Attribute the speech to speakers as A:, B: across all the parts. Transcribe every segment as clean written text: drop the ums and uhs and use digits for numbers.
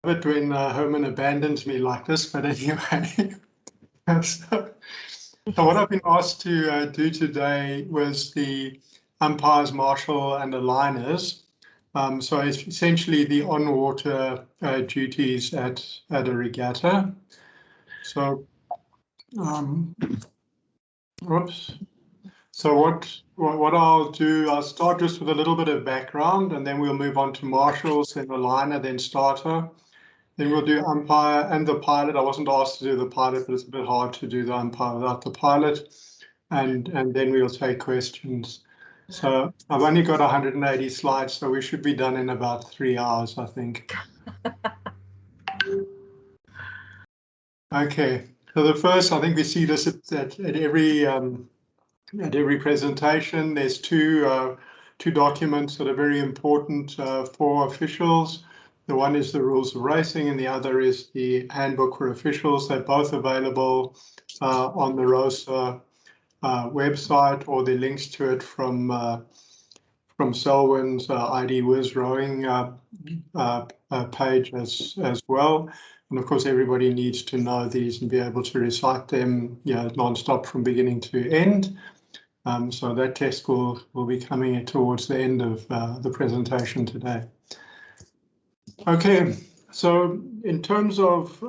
A: But when Herman abandons me like this, but anyway. so what I've been asked to do today was the umpires, marshal, and aligners. So it's essentially the on-water duties at a regatta. So, whoops. So what I'll do, I'll start just with a little bit of background, and then we'll move on to marshals, then aligner, then starter. Then we'll do umpire and the pilot. I wasn't asked to do the pilot, but it's a bit hard to do the umpire without the pilot. And then we'll take questions. So I've only got 180 slides, so we should be done in about 3 hours, I think. Okay, so the first, I think we see this at every presentation. There's two documents that are very important for officials. The one is the rules of racing, and the other is the handbook for officials. They're both available on the ROSA website, or the links to it from Selwyn's ID Wiz rowing page as well. And of course, everybody needs to know these and be able to recite them, non-stop from beginning to end. So that test will be coming towards the end of the presentation today. Okay, so in terms of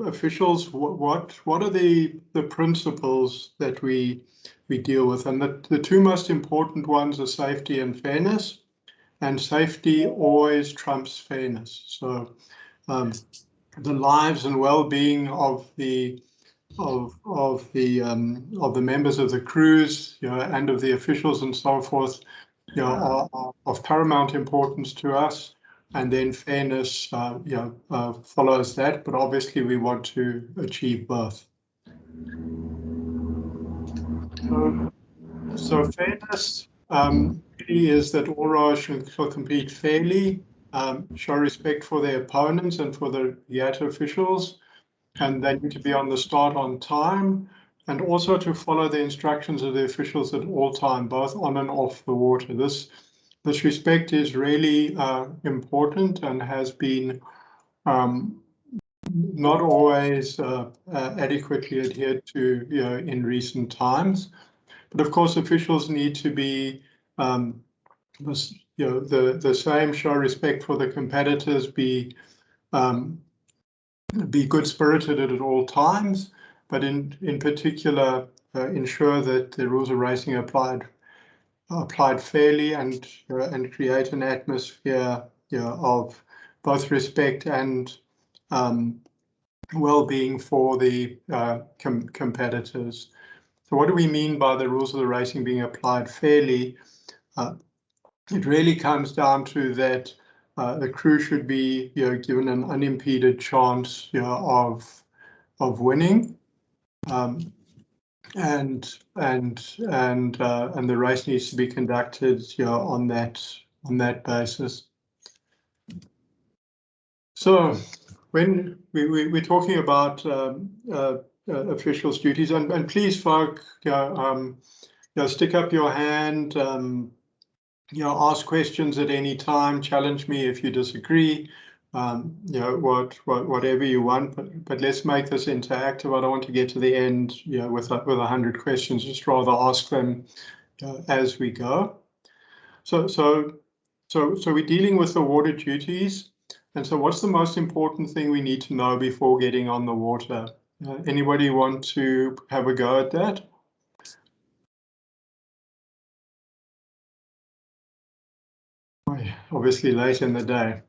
A: officials, what are the principles that we deal with? And the two most important ones are safety and fairness, and safety always trumps fairness. So the lives and well-being of the members of the crews, and of the officials and so forth, are of paramount importance to us. And then fairness, follows that. But obviously, we want to achieve both. So fairness really is that all rowers shall compete fairly, show respect for their opponents and for the regatta officials, and they need to be on the start on time, and also to follow the instructions of the officials at all time, both on and off the water. This respect is really important and has been not always adequately adhered to, in recent times. But of course, officials need to be the same, show respect for the competitors, be good-spirited at all times, but in particular ensure that the rules of racing are applied fairly, and create an atmosphere of both respect and well-being for the competitors. So what do we mean by the rules of the racing being applied fairly? It really comes down to that the crew should be given an unimpeded chance of winning, and the race needs to be conducted on that basis. So when we're talking about officials' duties, and please, folk, stick up your hand. Ask questions at any time, challenge me if you disagree, whatever you want, but let's make this interactive. I don't want to get to the end with 100 questions, just rather ask them as we go. So we're dealing with the water duties, and so what's the most important thing we need to know before getting on the water? Anybody want to have a go at that? Obviously late in the day.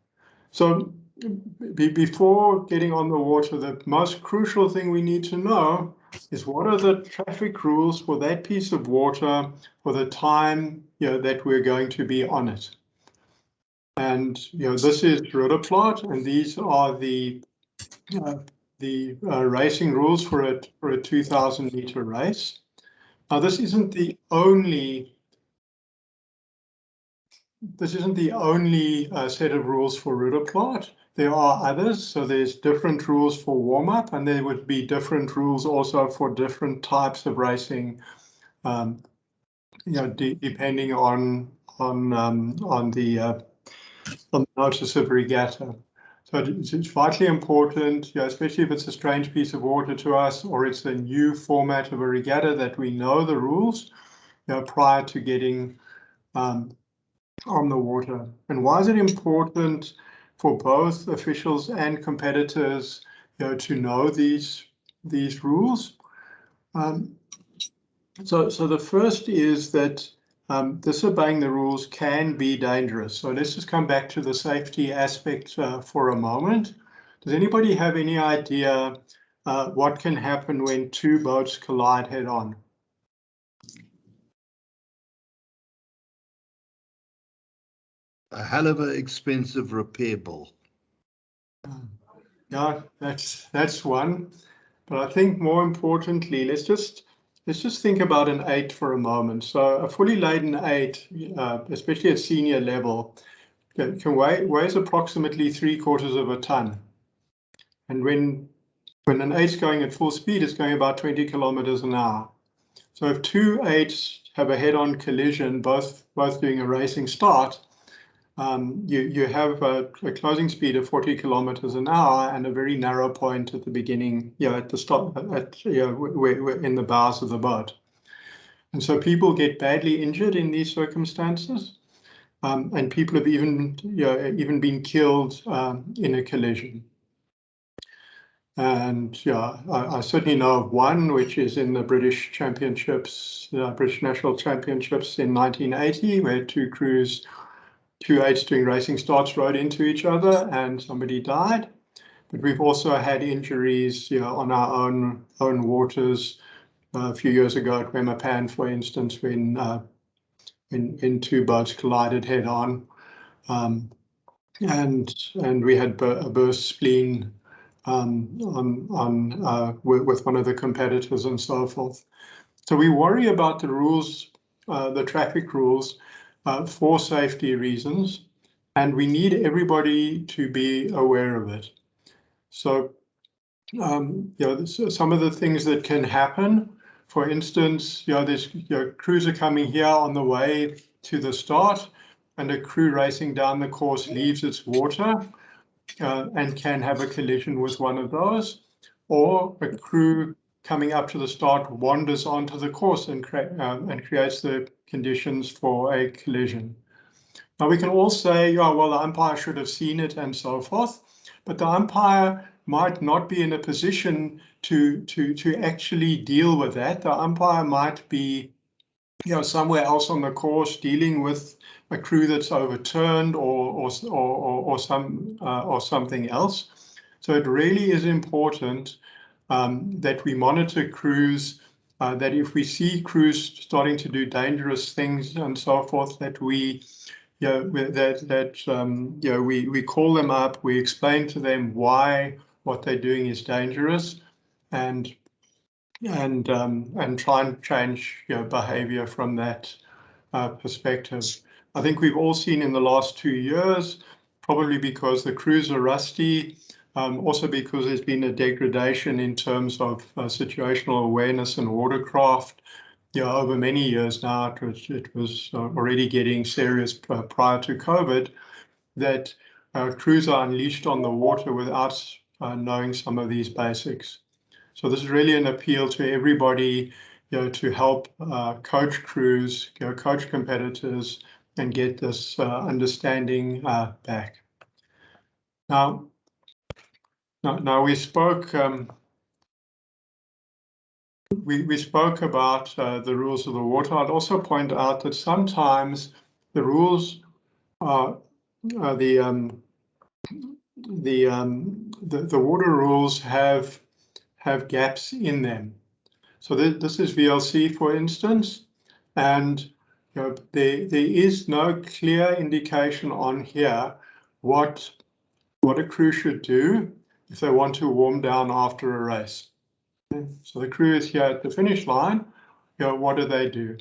A: So before getting on the water, the most crucial thing we need to know is what are the traffic rules for that piece of water for the time that we're going to be on it. And this is rudderplot, and these are the racing rules for a 2,000 meter race. Now this isn't the only set of rules for rudderplot. There are others, so there's different rules for warm-up, and there would be different rules also for different types of racing, depending on the notice of regatta. So it's vitally important, especially if it's a strange piece of water to us, or it's a new format of a regatta, that we know the rules prior to getting on the water. And why is it important for both officials and competitors to know these rules? So the first is that disobeying the rules can be dangerous. So let's just come back to the safety aspect for a moment. Does anybody have any idea what can happen when two boats collide head on?
B: A hell of an expensive repair bill.
A: Yeah, that's one. But I think more importantly, let's just think about an 8 for a moment. So a fully laden 8, especially at senior level, weighs approximately 3/4 of a ton. And when an 8's going at full speed, it's going about 20 kilometers an hour. So if two 8s have a head-on collision, both doing a racing start, you have a closing speed of 40 kilometers an hour and a very narrow point at the beginning, at the stop, in the bows of the boat. And so people get badly injured in these circumstances, and people have even been killed in a collision. And I certainly know of one, which is in the British Championships, British National Championships in 1980, where two 8s doing racing starts rode into each other and somebody died. But we've also had injuries on our own waters a few years ago at Wemapan, for instance, when two boats collided head on, and we had a burst spleen with one of the competitors and so forth. So we worry about the rules, the traffic rules, for safety reasons, and we need everybody to be aware of it. So, some of the things that can happen, for instance, there's crews are coming here on the way to the start, and a crew racing down the course leaves its water and can have a collision with one of those, or a crew coming up to the start wanders onto the course and creates the conditions for a collision. Now we can all say, well, the umpire should have seen it and so forth, but the umpire might not be in a position to actually deal with that. The umpire might be somewhere else on the course dealing with a crew that's overturned or something else. So it really is important that we monitor crews, that if we see crews starting to do dangerous things and so forth, that we we call them up, we explain to them why what they're doing is dangerous, and try and change behavior from that perspective. I think we've all seen in the last 2 years, probably because the crews are rusty, also because there's been a degradation in terms of situational awareness and watercraft. Over many years now, it was already getting serious prior to COVID, that crews are unleashed on the water without knowing some of these basics. So this is really an appeal to everybody, to help coach crews, coach competitors, and get this understanding back. Now we spoke. We spoke about the rules of the water. I'd also point out that sometimes the rules are the water rules have gaps in them. So this is VLC, for instance, and there is no clear indication on here what a crew should do if they want to warm down after a race. So the crew is here at the finish line. What do they do?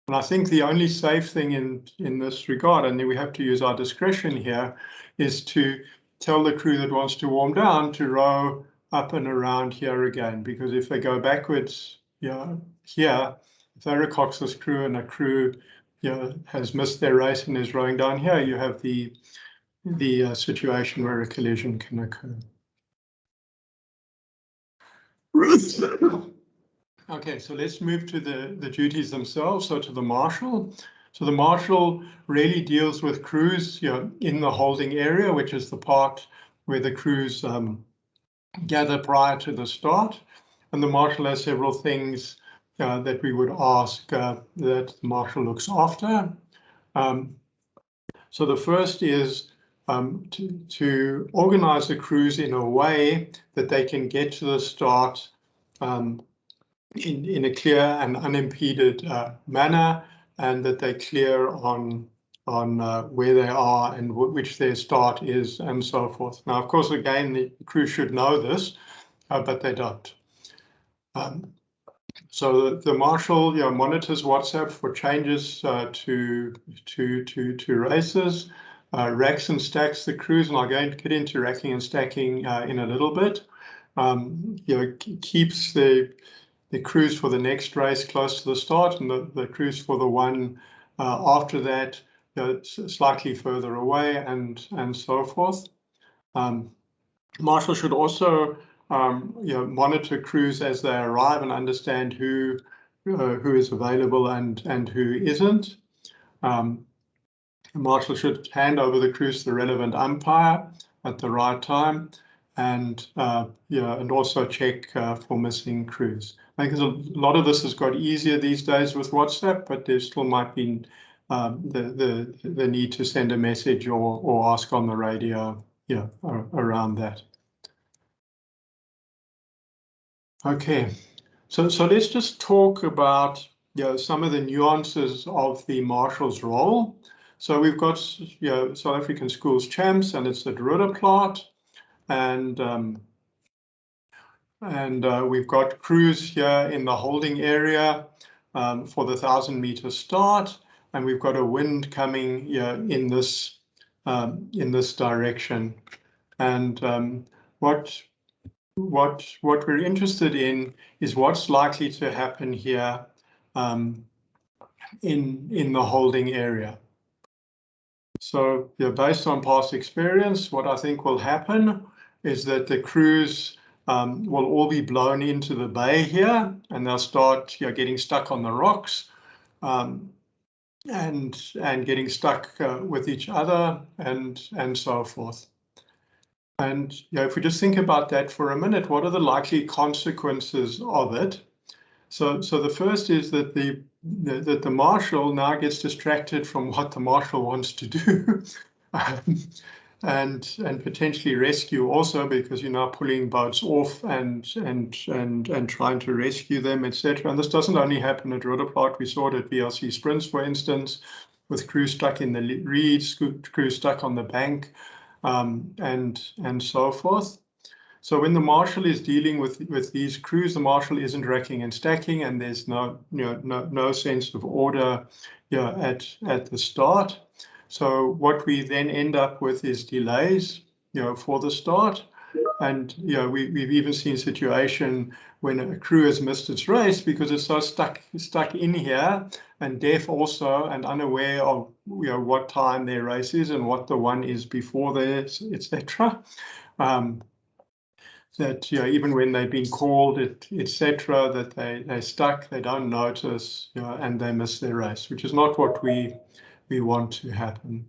A: And I think the only safe thing in this regard, and then we have to use our discretion here, is to tell the crew that wants to warm down to row up and around here again, because if they go backwards here, if they're a coxless crew and a crew has missed their race and is rowing down here, you have the the situation where a collision can occur. Okay, so let's move to the duties themselves, so to the marshal. So the marshal really deals with crews, in the holding area, which is the part where the crews gather prior to the start. And the marshal has several things that we would ask that the marshal looks after. So the first is to organize the crews in a way that they can get to the start in a clear and unimpeded manner, and that they're clear on where they are and which their start is, and so forth. Now, of course, again, the crew should know this, but they don't. So the marshal monitors WhatsApp for changes to races, racks and stacks the crews, and I'll get into racking and stacking in a little bit. Keeps the crews for the next race close to the start, and the crews for the one after that slightly further away, and so forth. Marshal should also monitor crews as they arrive and understand who is available and who isn't. Marshal should hand over the crews to the relevant umpire at the right time, and and also check for missing crews. I think a lot of this has got easier these days with WhatsApp, but there still might be the need to send a message or ask on the radio around that. Okay, so let's just talk about some of the nuances of the marshal's role. So we've got South African schools champs, and it's the Druiderplaat, and we've got crews here in the holding area for the 1,000-meter start, and we've got a wind coming in this direction, and what we're interested in is what's likely to happen here in the holding area. So based on past experience, what I think will happen is that the crews will all be blown into the bay here, and they'll start getting stuck on the rocks and getting stuck with each other and so forth. And if we just think about that for a minute, what are the likely consequences of it? So the first is that the marshal now gets distracted from what the marshal wants to do, and potentially rescue also, because you're now pulling boats off and trying to rescue them, etc. And this doesn't only happen at Druiderplaat. We saw it at VLC Sprints, for instance, with crews stuck in the reeds, crews stuck on the bank. And so forth. So when the marshal is dealing with these crews, the marshal isn't racking and stacking, and there's no sense of order at the start. So what we then end up with is delays for the start. And we've even seen a situation when a crew has missed its race because it's so stuck in here and deaf also, and unaware of what time their race is and what the one is before theirs, etc. That even when they've been called, etc., that they're stuck, they don't notice, and they miss their race, which is not what we want to happen.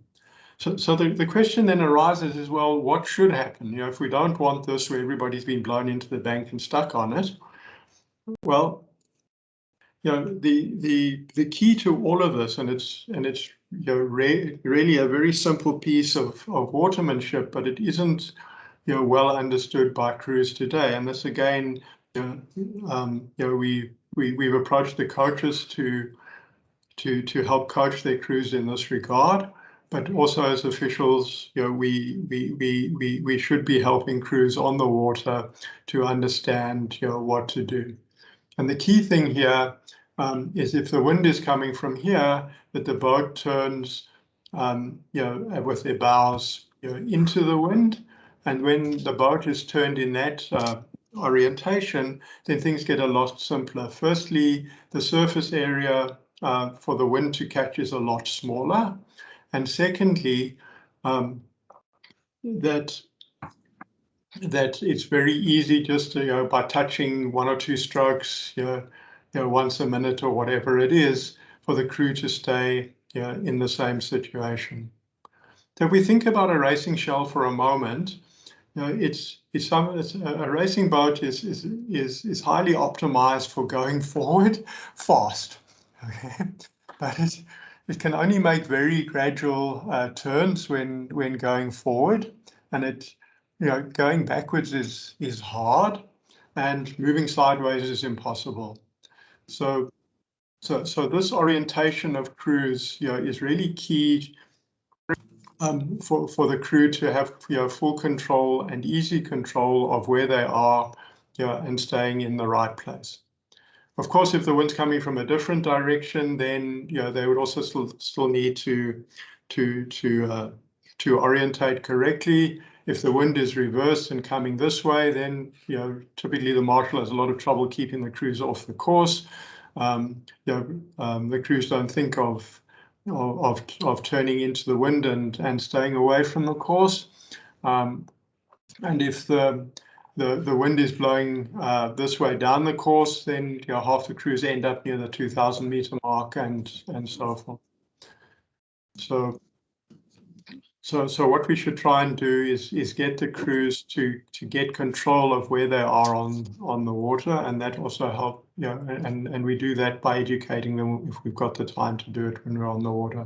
A: So the question then arises is, well, what should happen? If we don't want this, where everybody's been blown into the bank and stuck on it, well, the key to all of this, and it's really a very simple piece of watermanship, but it isn't well understood by crews today. And this again, we've approached the coaches to help coach their crews in this regard. But also as officials, we should be helping crews on the water to understand what to do. And the key thing here is if the wind is coming from here, that the boat turns with their bows into the wind. And when the boat is turned in that orientation, then things get a lot simpler. Firstly, the surface area for the wind to catch is a lot smaller. And secondly, that it's very easy just to, by touching 1 or 2 strokes, once a minute or whatever it is, for the crew to stay in the same situation. So if we think about a racing shell for a moment, a racing boat is highly optimized for going forward fast, okay? But it can only make very gradual turns when going forward, and going backwards is hard, and moving sideways is impossible. So this orientation of crews is really key for the crew to have full control and easy control of where they are and staying in the right place. Of course, if the wind's coming from a different direction, then they would also still need to orientate correctly. If the wind is reversed and coming this way, then typically the marshal has a lot of trouble keeping the crews off the course. The crews don't think of turning into the wind and staying away from the course. And if the wind is blowing this way down the course, then half the crews end up near the 2,000 meter mark and so forth. So what we should try and do is get the crews to get control of where they are on the water, and that also help, and we do that by educating them if we've got the time to do it when we're on the water.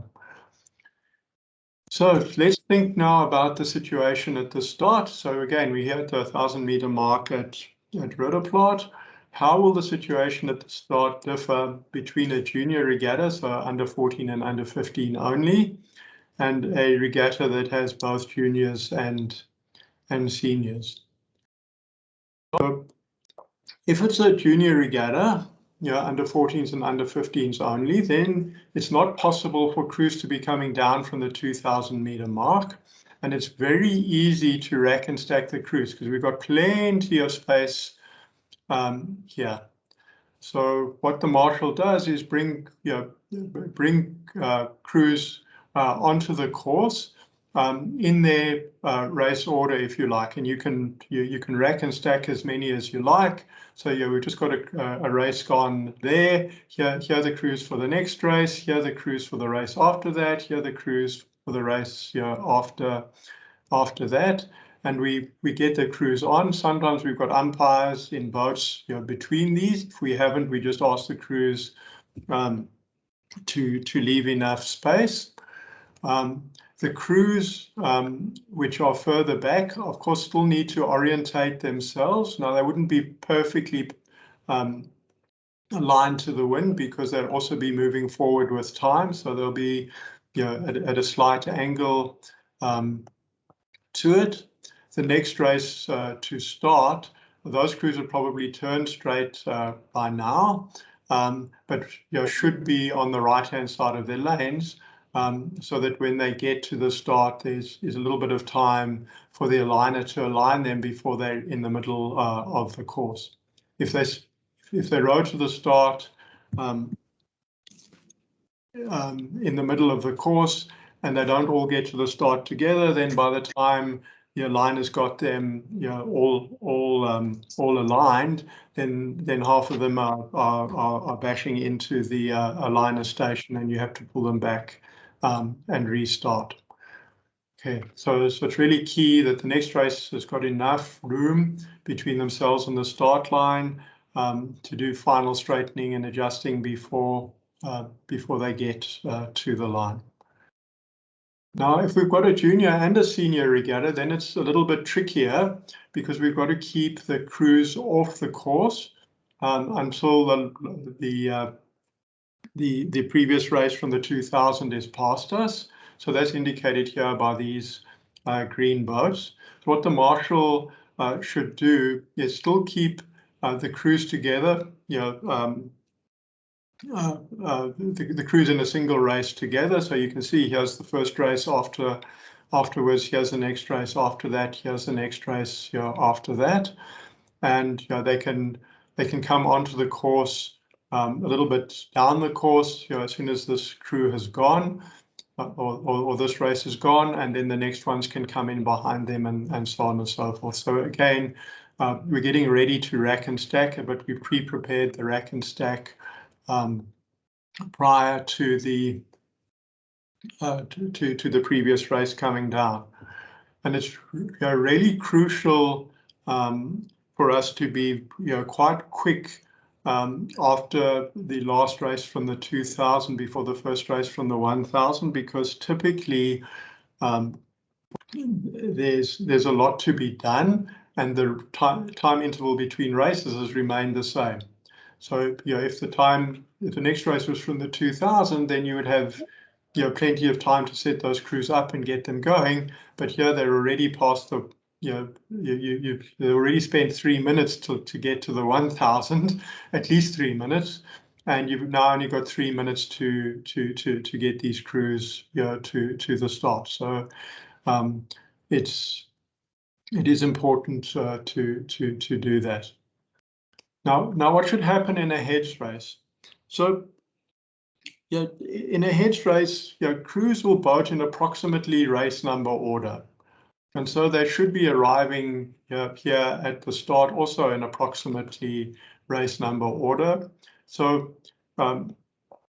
A: So let's think now about the situation at the start. So again, we're here at the 1,000 meter mark at Rudderplaat. How will the situation at the start differ between a junior regatta, so under 14 and under 15 only, and a regatta that has both juniors and seniors? So if it's a junior regatta, under 14s and under 15s only, then it's not possible for crews to be coming down from the 2,000 meter mark. And it's very easy to rack and stack the crews because we've got plenty of space here. So what the marshal does is bring crews onto the course in their race order, if you like, and you can rack and stack as many as you like. So we've just got a race gone there. Here are the crews for the next race. Here are the crews for the race after that. Here are the crews for the race after that. And we get the crews on. Sometimes we've got umpires in boats between these. If we haven't, we just ask the crews to leave enough space. The crews which are further back, of course, still need to orientate themselves. Now, they wouldn't be perfectly aligned to the wind because they'll also be moving forward with time. So they'll be at a slight angle to it. The next race to start, those crews will probably turn straight by now, but should be on the right-hand side of their lanes. So that when they get to the start, there's a little bit of time for the aligner to align them before they're in the middle of the course. If they row to the start in the middle of the course and they don't all get to the start together, then by the time the aligners got them all aligned, then half of them are bashing into the aligner station, and you have to pull them back and restart. Okay, so it's really key that the next race has got enough room between themselves and the start line to do final straightening and adjusting before they get to the line. Now, if we've got a junior and a senior regatta, then it's a little bit trickier because we've got to keep the crews off the course until the previous race from the 2000 is past us. So that's indicated here by these green boats. So what the marshal should do is still keep the crews together, the crews in a single race together. So you can see here's the first race afterwards, here's the next race after that, here's the next race after that. And they can come onto the course a little bit down the course as soon as this crew has gone. or this race is gone, and then the next ones can come in behind them, and so on and so forth. So again, we're getting ready to rack and stack, but we pre-prepared the rack and stack prior to the to the previous race coming down. And it's really crucial for us to be quite quick after the last race from the 2000 before the first race from the 1000, because typically there's a lot to be done, and the time interval between races has remained the same. So if the next race was from the 2000, then you would have plenty of time to set those crews up and get them going. But here they're already past the, you've already spent 3 minutes to get to the 1000, at least 3 minutes, and you've now only got 3 minutes to get these crews to the start. So it is important to do that. Now what should happen in a hedge race? So in a hedge race, crews will boat in approximately race number order. And so they should be arriving here at the start also in approximately race number order. So,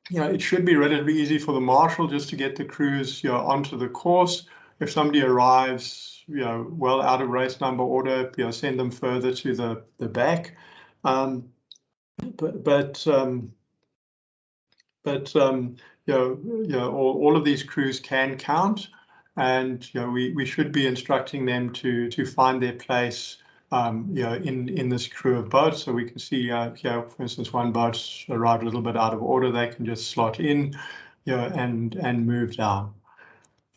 A: it should be relatively easy for the marshal just to get the crews onto the course. If somebody arrives well out of race number order, send them further to the back. All of these crews can count, and we should be instructing them to find their place in this crew of boats. So we can see here, for instance, one boat's arrived a little bit out of order. They can just slot in and move down.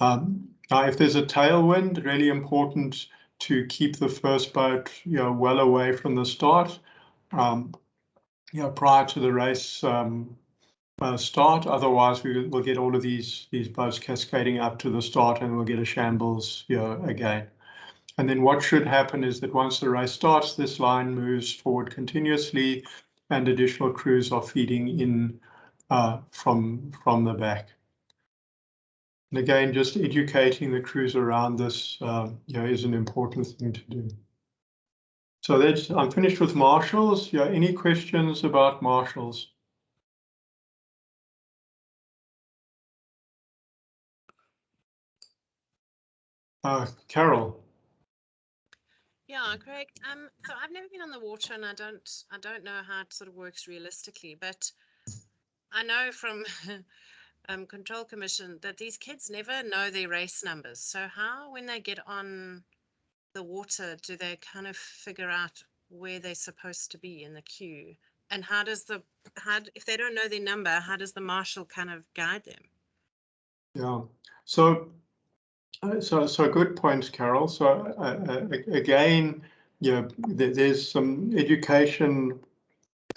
A: Now, if there's a tailwind, really important to keep the first boat well away from the start prior to the race start. Otherwise, we will get all of these boats cascading up to the start, and we'll get a shambles again. And then what should happen is that once the race starts, this line moves forward continuously, and additional crews are feeding in from the back. And again, just educating the crews around this is an important thing to do. So I'm finished with marshals. Any questions about marshals? Carol.
C: Yeah, Craig. So I've never been on the water, and I don't know how it sort of works realistically, but I know from Control Commission that these kids never know their race numbers. So how, when they get on the water, do they kind of figure out where they're supposed to be in the queue? And if they don't know their number, how does the marshal kind of guide them?
A: Yeah. So good points, Carol. So again, there's some education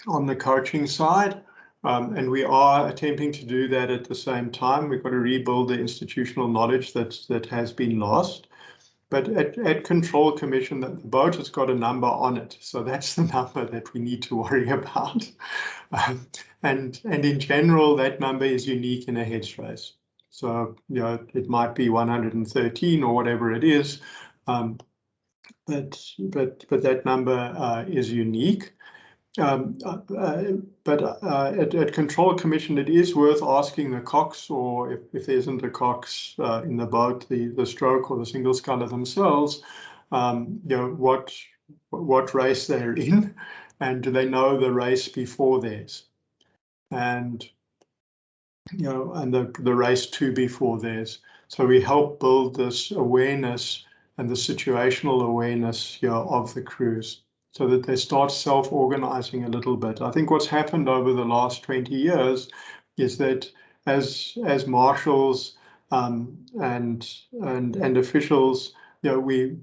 A: on the coaching side, and we are attempting to do that at the same time. We've got to rebuild the institutional knowledge that has been lost. But at Control Commission, the boat has got a number on it, so that's the number that we need to worry about. And in general, that number is unique in a hedge race. So it might be 113 or whatever it is, but that number is unique. But at Control Commission, it is worth asking the cox, or if there isn't a cox in the boat, the stroke or the single sculler themselves, what race they're in, and do they know the race before theirs, and and the race to before theirs. So we help build this awareness and the situational awareness of the crews, so that they start self-organizing a little bit. I think what's happened over the last 20 years is that as marshals and officials, we've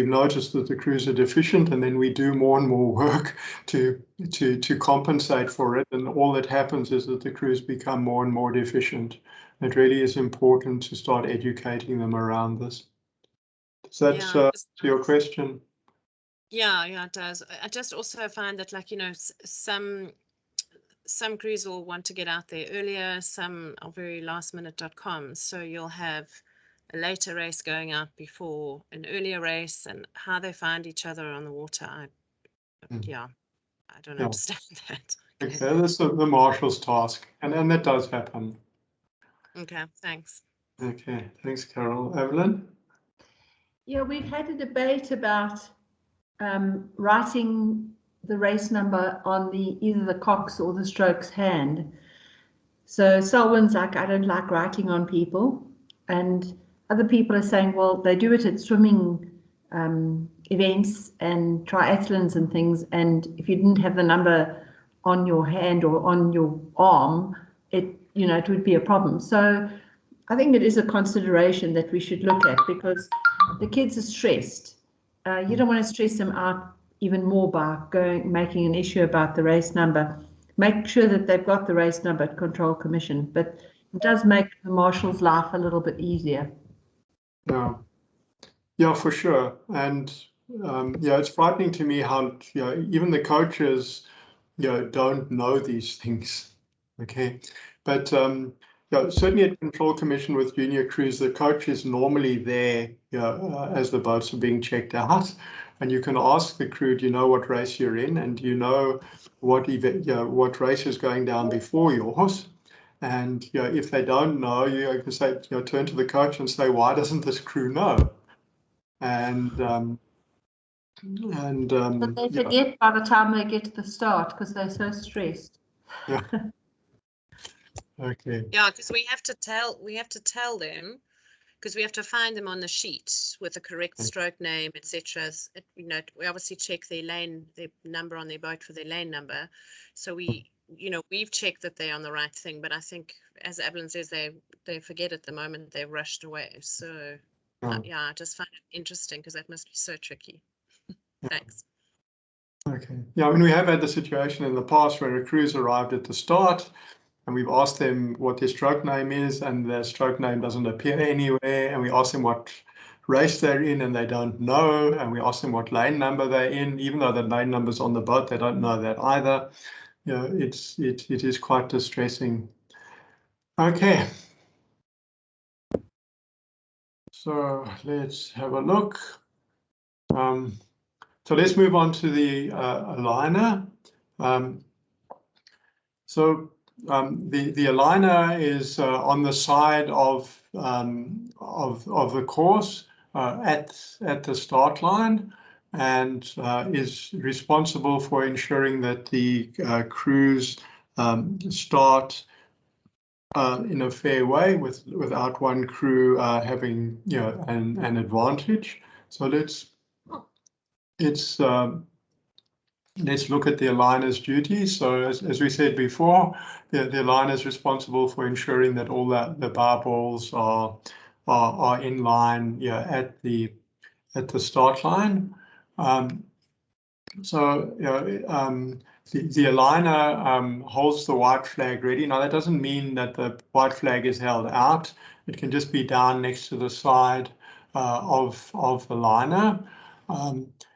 A: noticed that the crews are deficient, and then we do more and more work to compensate for it, and all that happens is that the crews become more and more deficient. It really is important to start educating them around this. Does that answer your question?
C: Yeah, it does. I just also find that, like, some some crews will want to get out there earlier, some are very lastminute.com. So you'll have a later race going out before an earlier race, and how they find each other on the water. I don't understand that.
A: Okay, that's the Marshals' task, and that does happen.
C: Okay, thanks.
A: Okay, thanks, Carol. Evelyn?
D: Yeah, we've had a debate about writing the race number on either the Cox or the Strokes hand. So Selwyn's like, I don't like writing on people, and other people are saying, well, they do it at swimming events and triathlons and things, and if you didn't have the number on your hand or on your arm, it would be a problem. So I think it is a consideration that we should look at, because the kids are stressed. You don't want to stress them out even more by making an issue about the race number. Make sure that they've got the race number at Control Commission, but it does make the Marshals' life a little bit easier.
A: Yeah, for sure. And it's frightening to me how even the coaches don't know these things. Okay, but certainly at Control Commission with junior crews, the coach is normally there as the boats are being checked out, and you can ask the crew, do you know what race you're in, and do you know what race is going down before yours? And if they don't know, you can say, turn to the coach and say, why doesn't this crew know? And
D: but they forget by the time they get to the start because they're so stressed.
A: Yeah. Okay.
C: Yeah, because we have to tell them, because we have to find them on the sheet with the correct stroke name, etc. We obviously check their number on their boat for their lane number. So we've checked that they're on the right thing, but I think, as Evelyn says, they forget at the moment they've rushed away. So I just find it interesting, because that must be so tricky. Thanks.
A: Okay. Yeah, I mean, we have had the situation in the past where a crew's arrived at the start, and we've asked them what their stroke name is, and their stroke name doesn't appear anywhere, and we ask them what race they're in, and they don't know, and we ask them what lane number they're in, even though the lane number's on the boat, they don't know that either. It is quite distressing. Okay. So let's have a look. So let's move on to the aligner. The aligner is on the side of the course at the start line, and is responsible for ensuring that the crews start in a fair way without one crew having an advantage. So let's look at the aligner's duties. So as we said before, the aligner is responsible for ensuring that all the bar balls are in line at the start line. The aligner holds the white flag ready. Now that doesn't mean that the white flag is held out. It can just be down next to the side of the liner.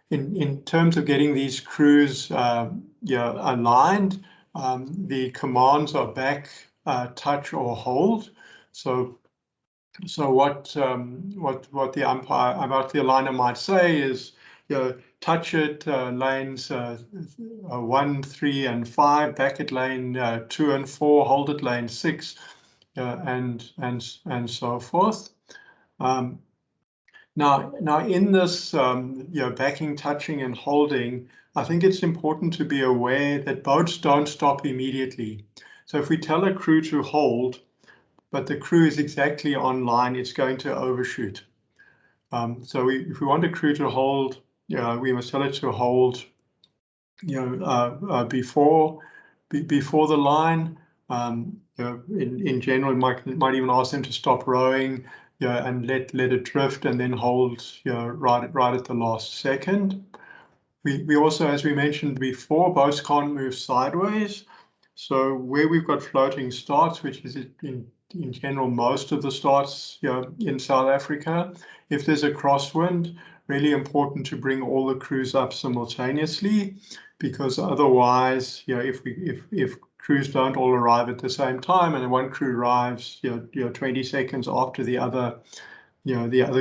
A: In terms of getting these crews aligned, the commands are back, touch, or hold. So what the umpire about the aligner might say is, touch it, lanes 1, 3, and 5, back at lane 2 and 4, hold at lane 6, and so forth. Now in this, backing, touching, and holding, I think it's important to be aware that boats don't stop immediately. So if we tell a crew to hold, but the crew is exactly on line, it's going to overshoot. So if we want a crew to hold, we must tell it to hold, before the line. In general, might even ask them to stop rowing, and let it drift, and then hold, right at the last second. We also, as we mentioned before, boats can't move sideways. So where we've got floating starts, which is in general most of the starts in South Africa, if there's a crosswind, really important to bring all the crews up simultaneously, because otherwise, if crews don't all arrive at the same time, and one crew arrives 20 seconds after the other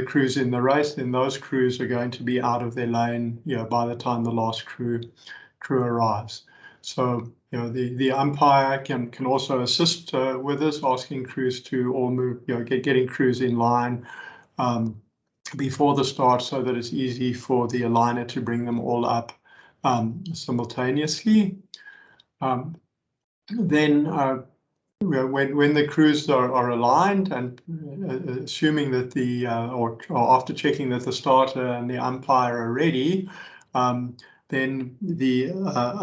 A: crews in the race, then those crews are going to be out of their lane by the time the last crew arrives. So the umpire can also assist with this, asking crews to all move, getting crews in line before the start, so that it's easy for the aligner to bring them all up simultaneously. Then when the crews are aligned, and assuming that or after checking that the starter and the umpire are ready, then the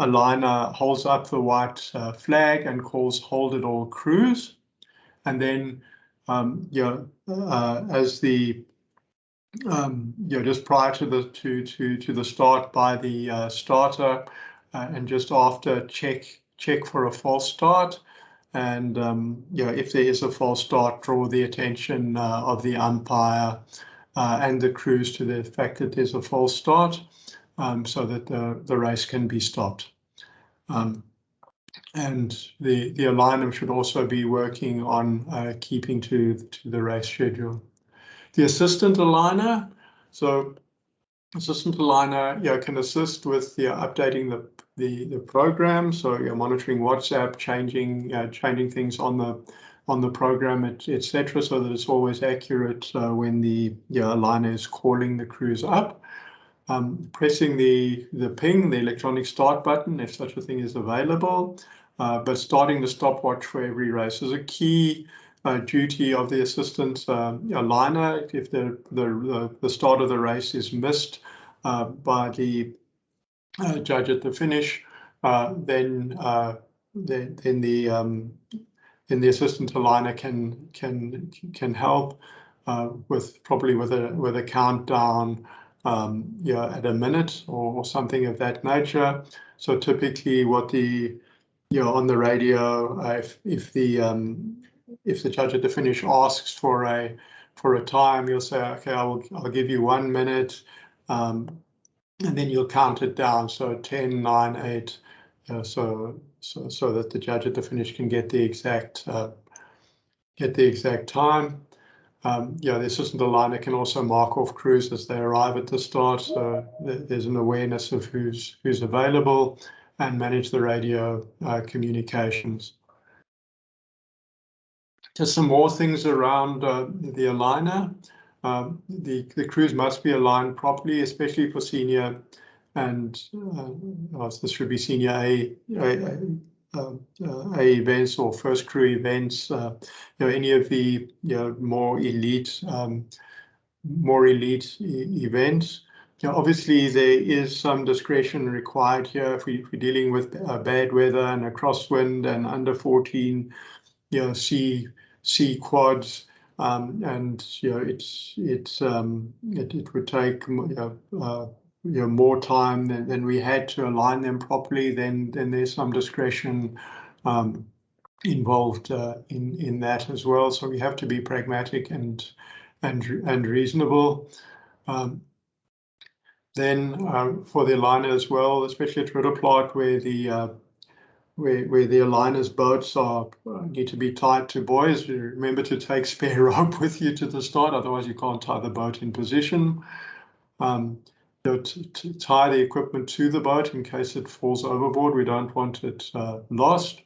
A: aligner holds up the white flag and calls "Hold it all, crews." And then as the just prior to the start by the starter, and just after, check for a false start, and if there is a false start, draw the attention of the umpire and the crews to the fact that there's a false start, so that the race can be stopped. And the aligner should also be working on keeping to the race schedule. The assistant aligner, so assistant aligner can assist with updating the program. So you're monitoring WhatsApp, changing things on the program, etc., so that it's always accurate when the aligner is calling the crews up. Pressing the ping, the electronic start button, if such a thing is available, but starting the stopwatch for every race is a key duty of the assistant aligner. If the start of the race is missed by the judge at the finish, then the assistant aligner can help with a countdown, at a minute or something of that nature. So typically, what on the radio, if the judge at the finish asks for a time, you'll say, okay, I'll give you 1 minute, and then you'll count it down. So 10, 9, 8, so that the judge at the finish can get the exact time. The assistant aligner can also mark off crews as they arrive at the start, so there's an awareness of who's available, and manage the radio communications. Just some more things around the aligner. The crews must be aligned properly, especially for senior and this should be senior A events or first crew events. Any of the more elite events. Obviously, there is some discretion required here if we're dealing with bad weather and a crosswind and under 14, sea quads, and it would take more time than we had to align them properly. Then there's some discretion involved in that as well. So we have to be pragmatic and reasonable. Then for the aligner as well, especially at Ridderplaat, where the aligner's boats need to be tied to buoys. Remember to take spare rope with you to the start, otherwise you can't tie the boat in position. To tie the equipment to the boat in case it falls overboard. We don't want it lost.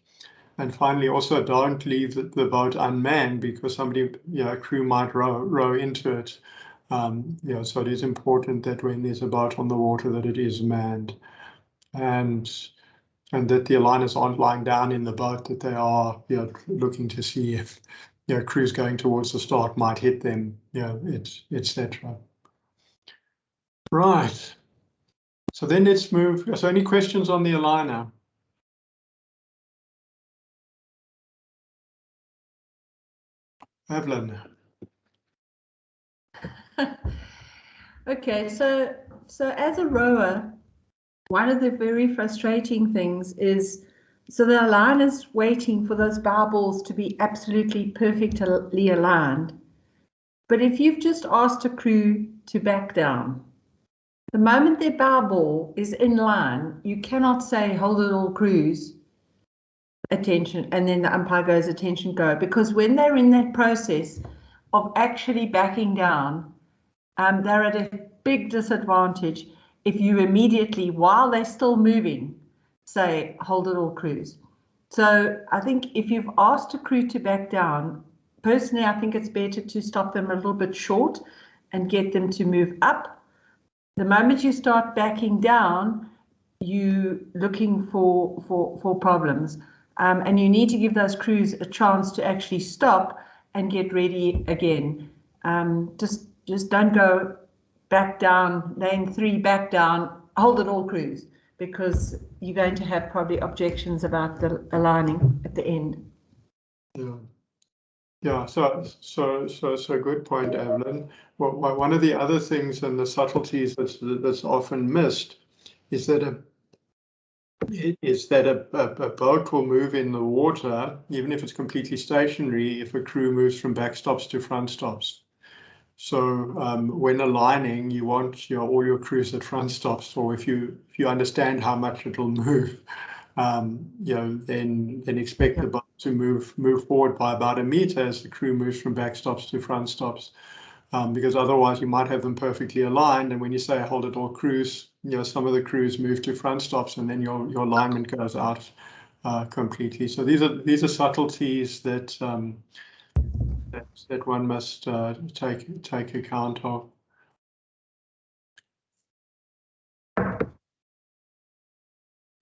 A: And finally, also don't leave the boat unmanned, because somebody, a crew might row into it. So it is important that when there's a boat on the water, that it is manned, and that the aligners aren't lying down in the boat, that they are looking to see if crews going towards the start might hit them, etc. Right. So then let's move. So any questions on the aligner? Evelyn.
D: Okay, so as a rower, one of the very frustrating things is, so the aligner's waiting for those bow balls to be absolutely perfectly aligned. But if you've just asked a crew to back down, the moment their bow ball is in line, you cannot say, hold it all, crews. attention, and then the umpire goes, attention, go. Because when they're in that process of actually backing down, they're at a big disadvantage if you immediately, while they're still moving, say, hold it all, cruise. So I think if you've asked a crew to back down, personally, I think it's better to stop them a little bit short and get them to move up. The moment you start backing down, you looking for problems. And you need to give those crews a chance to actually stop and get ready again. Just don't go back down, lane 3, back down, hold it all, crews, because you're going to have probably objections about the aligning at the end.
A: Yeah, so good point, Evelyn. Well, one of the other things and the subtleties that's often missed is that a boat will move in the water, even if it's completely stationary, if a crew moves from backstops to front stops. So when aligning, you want all your crews at front stops, or if you understand how much it'll move, then expect the boat to move forward by about 1 meter as the crew moves from backstops to front stops, because otherwise you might have them perfectly aligned, and when you say hold it all, crews, some of the crews move to front stops, and then your alignment goes out completely. So these are subtleties that that one must take account of.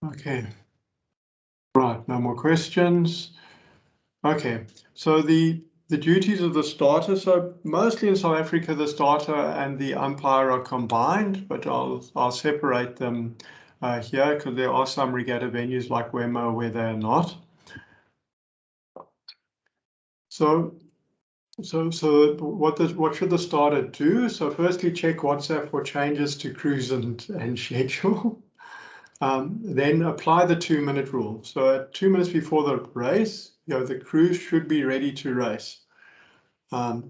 A: Okay, right, no more questions. Okay, so the duties of the starter. So mostly in South Africa, the starter and the umpire are combined, but I'll separate them here because there are some regatta venues like Wemo where they're not. So what should the starter do? So firstly, check WhatsApp for changes to cruise and schedule. Then apply the 2-minute rule. So at 2 minutes before the race, the crew should be ready to race. And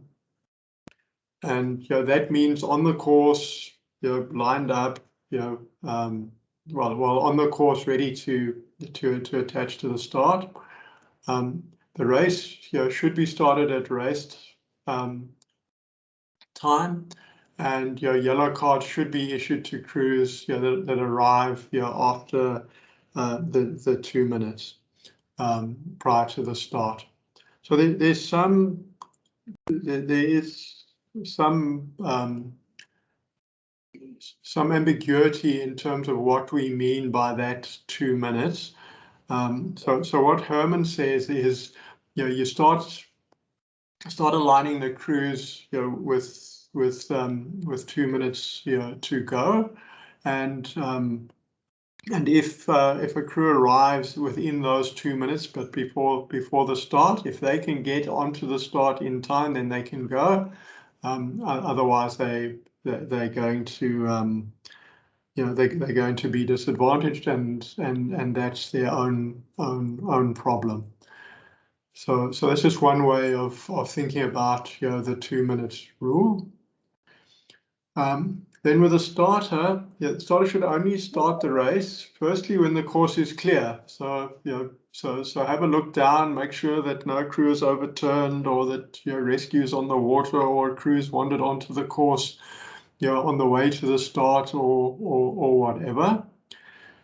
A: that means on the course, lined up, on the course, ready to attach to the start. The race should be started at race time, and yellow cards should be issued to crews that arrive after the 2 minutes prior to the start. So there is some ambiguity in terms of what we mean by that 2 minutes. So what Herman says is, you start aligning the crews with 2 minutes to go, and if a crew arrives within those 2 minutes, but before the start, if they can get onto the start in time, then they can go. Otherwise, they're going to they're going to be disadvantaged, and that's their own problem. So that's just one way of thinking about the 2 minutes rule. Then with a starter, the starter should only start the race firstly when the course is clear. So so have a look down, make sure that no crew is overturned, or that rescues on the water, or crews wandered onto the course on the way to the start, or whatever.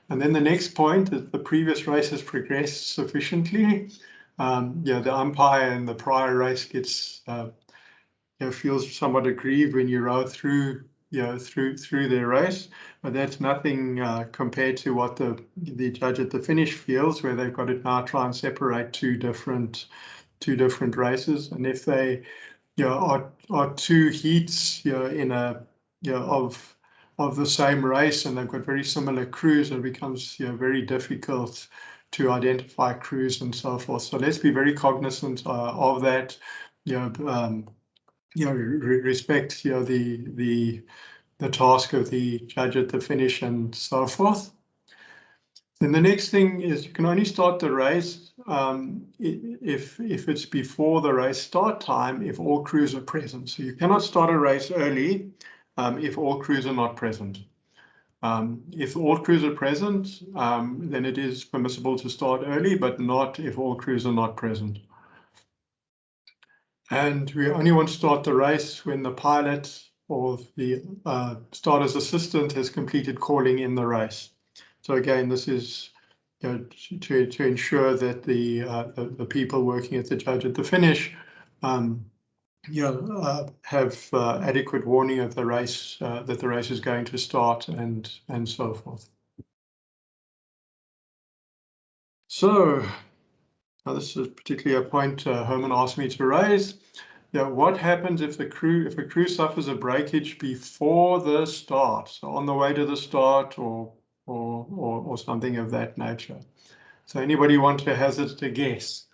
A: And then the next point is the previous race has progressed sufficiently. The umpire in the prior race gets feels somewhat aggrieved when you row through their race, but that's nothing compared to what the judge at the finish feels, where they've got to now try and separate two different races. And if they are 2 heats in a of the same race, and they've got very similar crews, it becomes very difficult to identify crews and so forth. So let's be very cognizant of that. Respect the task of the judge at the finish and so forth. Then the next thing is, you can only start the race if it's before the race start time, if all crews are present. So you cannot start a race early if all crews are not present. If all crews are present, then it is permissible to start early, but not if all crews are not present. And we only want to start the race when the pilot or the starter's assistant has completed calling in the race. So again, this is to ensure that the people working at the judge at the finish have adequate warning of the race, that the race is going to start, and so forth. So now this is particularly a point Herman asked me to raise. What happens if a crew suffers a breakage before the start, so on the way to the start or something of that nature? So anybody want to hazard a guess?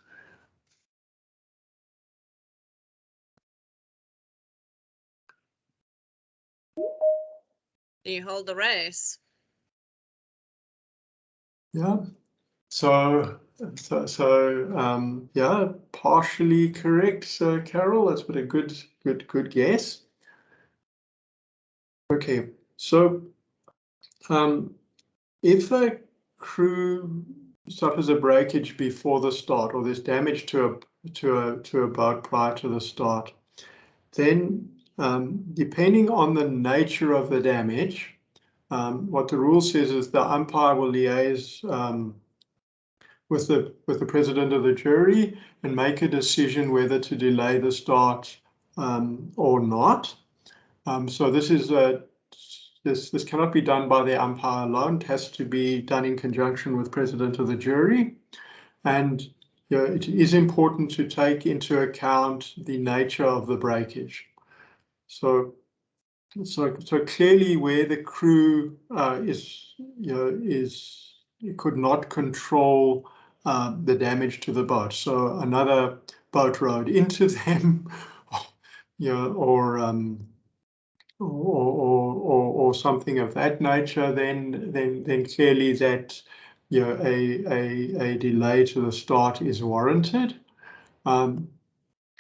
C: Do you hold the race?
A: Yeah. So yeah, partially correct, Sir Carol. That's been a good guess. Okay, so if a crew suffers a breakage before the start, or there's damage to a boat prior to the start, then depending on the nature of the damage, what the rule says is the umpire will liaise with the president of the jury and make a decision whether to delay the start or not. So this is this cannot be done by the umpire alone. It has to be done in conjunction with president of the jury, and it is important to take into account the nature of the breakage. So clearly, where the crew could not control the damage to the boat, so another boat rode into them, or something of that nature, then clearly that a delay to the start is warranted.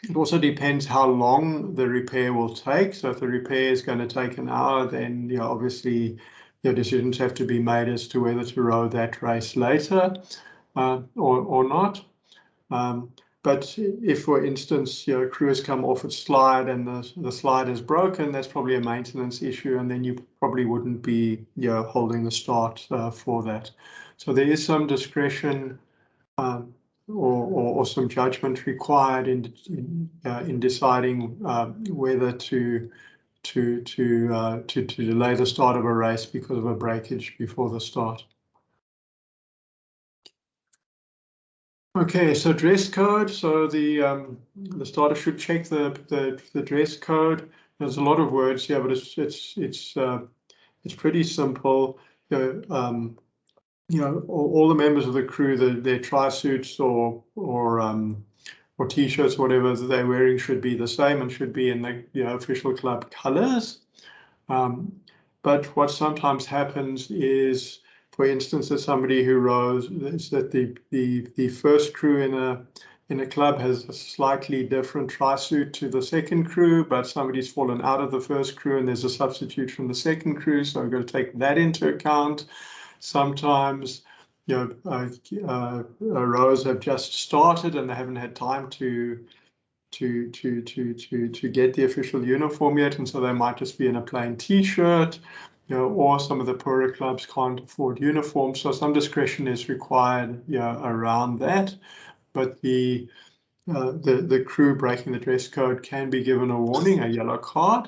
A: It also depends how long the repair will take. So if the repair is going to take an hour, then obviously decisions have to be made as to whether to row that race later or not. But if, for instance, crew has come off its slide and the slide is broken, that's probably a maintenance issue, and then you probably wouldn't be holding the start for that. So there is some discretion or some judgment required in deciding whether to delay the start of a race because of a breakage before the start. Okay, so dress code. So the starter should check the dress code. There's a lot of words here, but it's pretty simple. All the members of the crew, their tri-suits or t-shirts, whatever they're wearing, should be the same and should be in the official club colors. But what sometimes happens is, for instance, that somebody who rows, is that the first crew in a club has a slightly different tri-suit to the second crew, but somebody's fallen out of the first crew and there's a substitute from the second crew, so I've got to take that into account. Sometimes rows have just started and they haven't had time to get the official uniform yet, and so they might just be in a plain t-shirt, or some of the poorer clubs can't afford uniforms, so some discretion is required around that. But the crew breaking the dress code can be given a warning, a yellow card.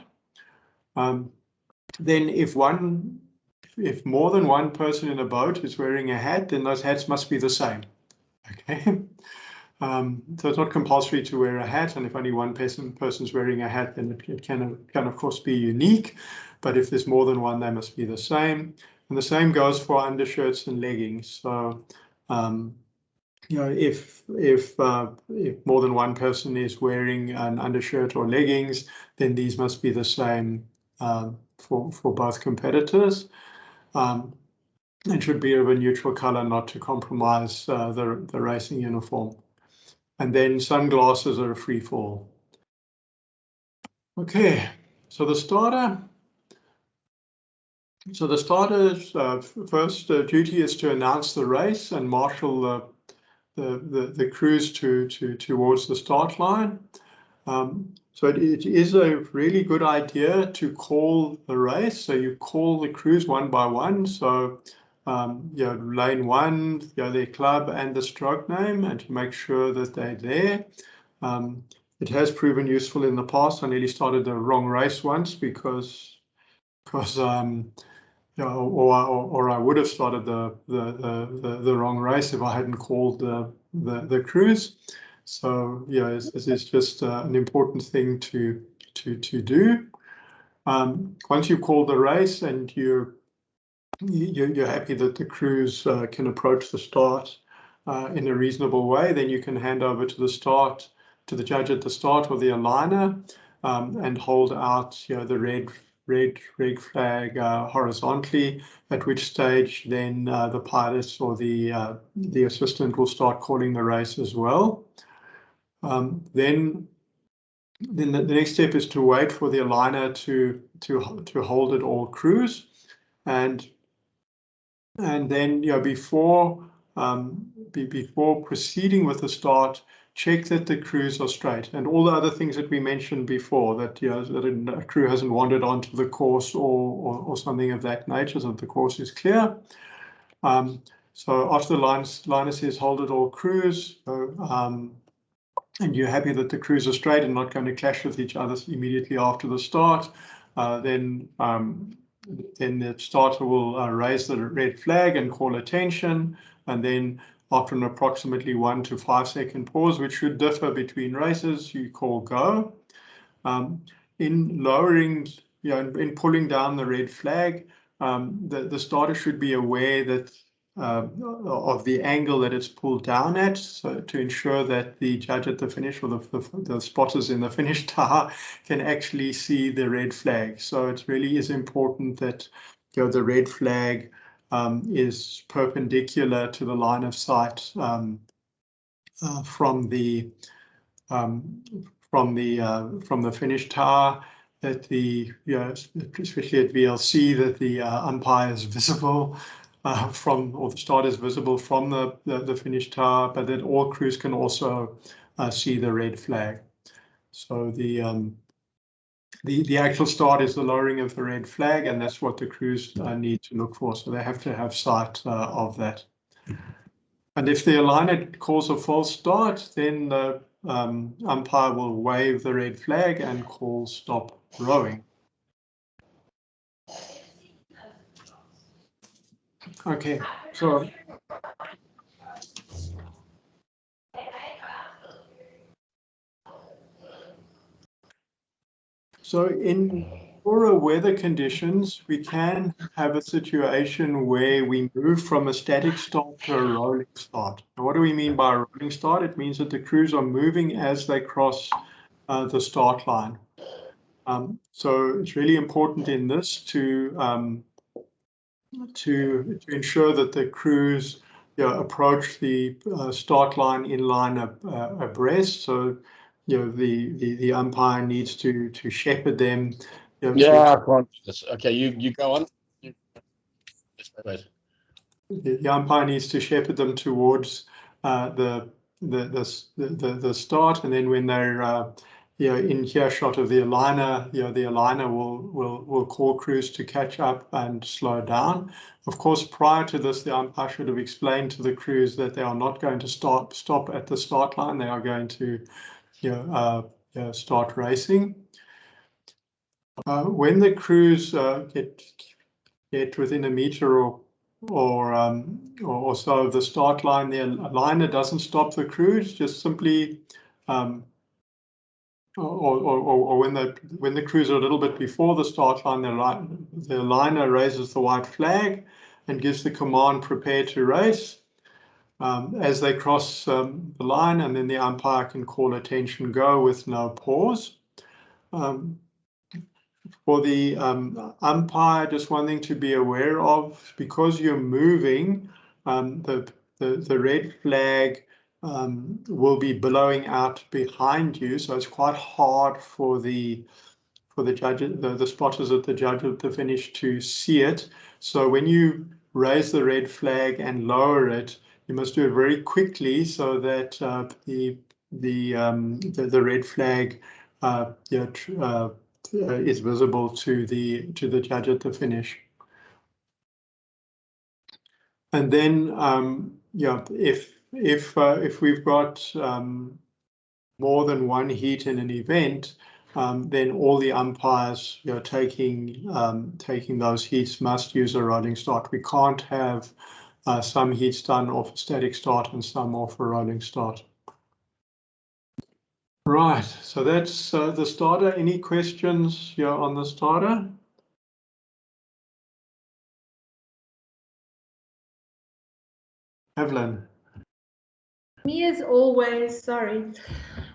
A: Then if more than one person in a boat is wearing a hat, then those hats must be the same. Okay. So it's not compulsory to wear a hat, and if only one person's wearing a hat, then it can of course be unique. But if there's more than one, they must be the same. And the same goes for undershirts and leggings. So if more than one person is wearing an undershirt or leggings, then these must be the same for both competitors. It should be of a neutral color, not to compromise the racing uniform. And then sunglasses are a free fall. Okay, so the starter So the starter's first duty is to announce the race and marshal the crews towards the start line. So it is a really good idea to call the race. So you call the crews one by one. So lane one, their club and the stroke name, and to make sure that they're there. It has proven useful in the past. I nearly started the wrong race once because or I would have started the wrong race if I hadn't called the crews. So this is just an important thing to do. Once you've called the race and you're happy that the crews can approach the start in a reasonable way, then you can hand over to the judge at the start or the aligner and hold out the red flag horizontally, at which stage then the pilot or the assistant will start calling the race as well. Then the next step is to wait for the aligner to hold at all crews, and then before proceeding with the start, check that the crews are straight and all the other things that we mentioned before, that that a crew hasn't wandered onto the course or something of that nature, so that the course is clear. So after the liner says hold at all crews, and you're happy that the crews are straight and not going to clash with each other immediately after the start, then the starter will raise the red flag and call attention, and then after an approximately 1 to 5 second pause, which should differ between races, you call go. In lowering, in pulling down the red flag, the starter should be aware that of the angle that it's pulled down at, so to ensure that the judge at the finish or the spotters in the finish tower can actually see the red flag. So it really is important that the red flag is perpendicular to the line of sight from the finish tower, that especially at VLC, that the umpire is visible or the start is visible from the finish tower, but that all crews can also see the red flag. So the actual start is the lowering of the red flag, and that's what the crews need to look for. So they have to have sight of that. And if the aligner calls a false start, then the umpire will wave the red flag and call stop rowing. Okay, so in poorer weather conditions, we can have a situation where we move from a static start to a rolling start. Now, what do we mean by a rolling start? It means that the crews are moving as they cross the start line. So it's really important in this to ensure that the crews approach the start line in line abreast. So the umpire needs to shepherd them.
E: I can't. Okay, you go on.
A: The umpire needs to shepherd them towards the start, and then when they're in earshot of the aligner, the aligner will call crews to catch up and slow down. Of course, prior to this, the umpire should have explained to the crews that they are not going to stop at the start line. They are going to start racing. When the crews get within a meter or so of the start line, the aligner doesn't stop the crews, just simply or when the crews are a little bit before the start line, the aligner raises the white flag and gives the command prepare to race as they cross the line, and then the umpire can call attention go with no pause. For the umpire, just one thing to be aware of, because you're moving, the red flag will be blowing out behind you, so it's quite hard for the the judge, the spotters at the judge at the finish to see it. So when you raise the red flag and lower it, you must do it very quickly so that the red flag is visible to the judge at the finish. And then if we've got more than one heat in an event, then all the umpires taking those heats must use a rolling start. We can't have some heats done off a static start and some off a rolling start. Right, so that's the starter. Any questions here on the starter? Evelyn.
D: Me as always, sorry.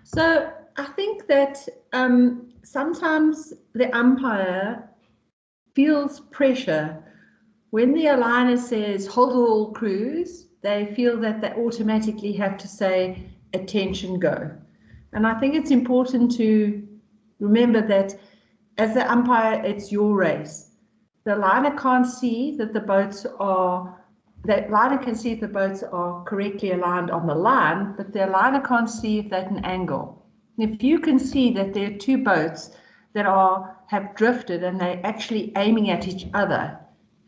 D: So I think that sometimes the umpire feels pressure. When the aligner says hold all crews, they feel that they automatically have to say attention go. And I think it's important to remember that as the umpire, it's your race. The aligner can't see that the boats are, the aligner can see if the boats are correctly aligned on the line, but the aligner can't see if they're at an angle. If you can see that there are two boats that have drifted and they're actually aiming at each other,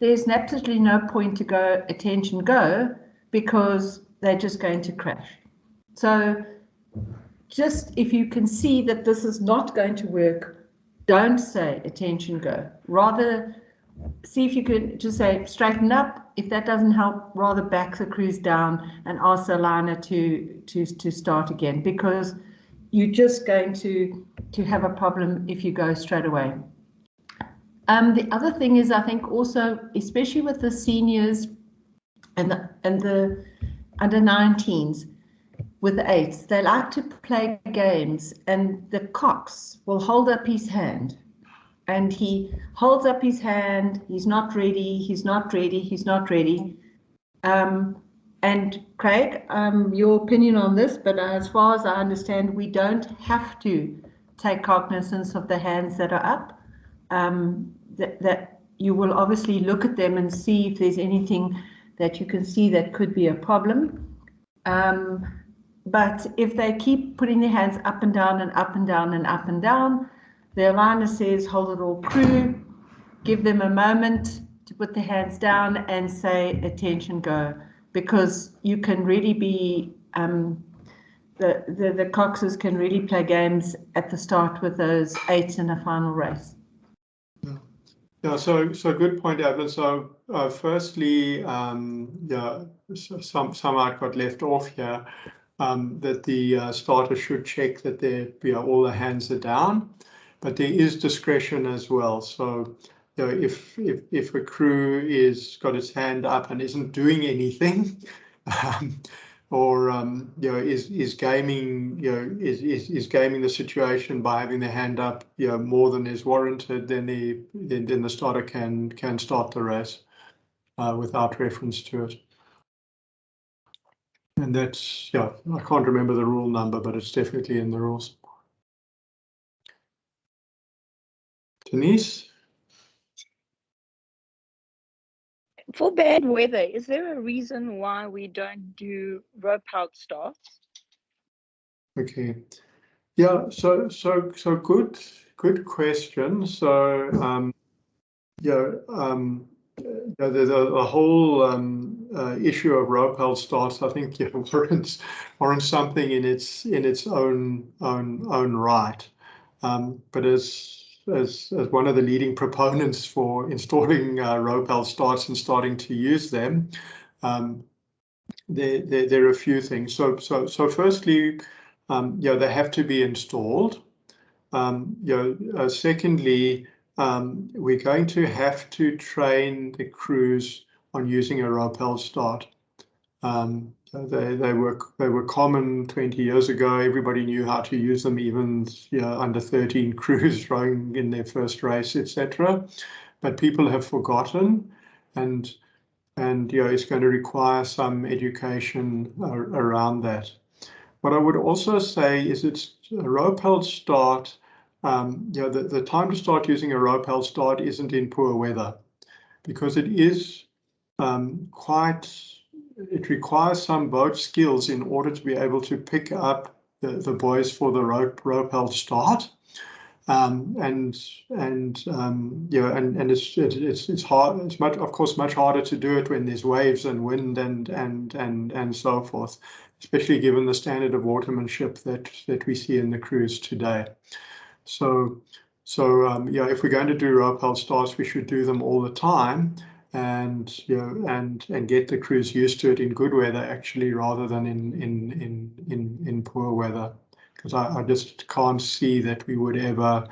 D: there's absolutely no point to go attention go, because they're just going to crash. So just if you can see that this is not going to work, don't say attention go. Rather see if you can just say straighten up. If that doesn't help, rather back the crews down and ask the aligner to start again, because you're just going to have a problem if you go straight away. The other thing is, I think also, especially with the seniors and the under 19s, with the 8s, they like to play games, and the cox will hold up his hand, and he holds up his hand, he's not ready, he's not ready, he's not ready. And Craig, your opinion on this, but as far as I understand, we don't have to take cognizance of the hands that are up. That you will obviously look at them and see if there's anything that you can see that could be a problem. But if they keep putting their hands up and down and up and down and up and down, the aligner says hold it all crew, give them a moment to put their hands down and say attention go, because you can really be the coxes can really play games at the start with those 8s in a final race.
A: Yeah, so good point, Evelyn. So firstly, some might got left off here, that the starter should check that all the hands are down, but there is discretion as well. So if a crew is got its hand up and isn't doing anything, or is gaming is gaming the situation by having their hand up more than is warranted, then the starter can start the race without reference to it. And that's, I can't remember the rule number, but it's definitely in the rules. Denise?
F: For bad weather, is there a reason why we don't do rope out starts?
A: Okay. Yeah, so good question. So the whole issue of rope held starts, I think, warrants something in its own right. But as one of the leading proponents for installing rope held starts and starting to use them, there are a few things. So firstly, they have to be installed. Secondly, we're going to have to train the crews on using a rope held start. They were common 20 years ago. Everybody knew how to use them, even under 13 crews rowing in their first race, etc. But people have forgotten, and it's going to require some education around that. What I would also say is it's a rope held start the time to start using a rope-held start isn't in poor weather, because it is it requires some boat skills in order to be able to pick up the buoys for the rope-held start. And it's hard. It's of course much harder to do it when there's waves and wind and so forth, especially given the standard of watermanship that we see in the crews today. So if we're going to do rope-held starts, we should do them all the time, and get the crews used to it in good weather, actually, rather than in poor weather. Because I just can't see that we would ever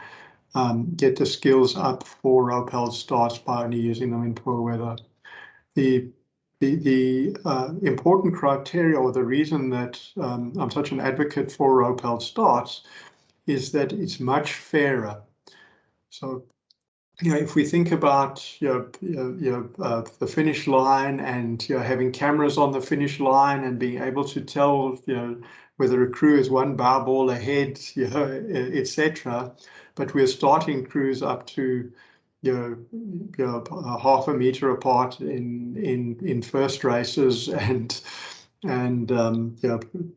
A: get the skills up for rope-held starts by only using them in poor weather. The important criteria, or the reason that I'm such an advocate for rope-held starts, is that it's much fairer. So, if we think about the finish line, and having cameras on the finish line, and being able to tell whether a crew is one bow ball ahead, etc. But we're starting crews up to half a meter apart in first races, and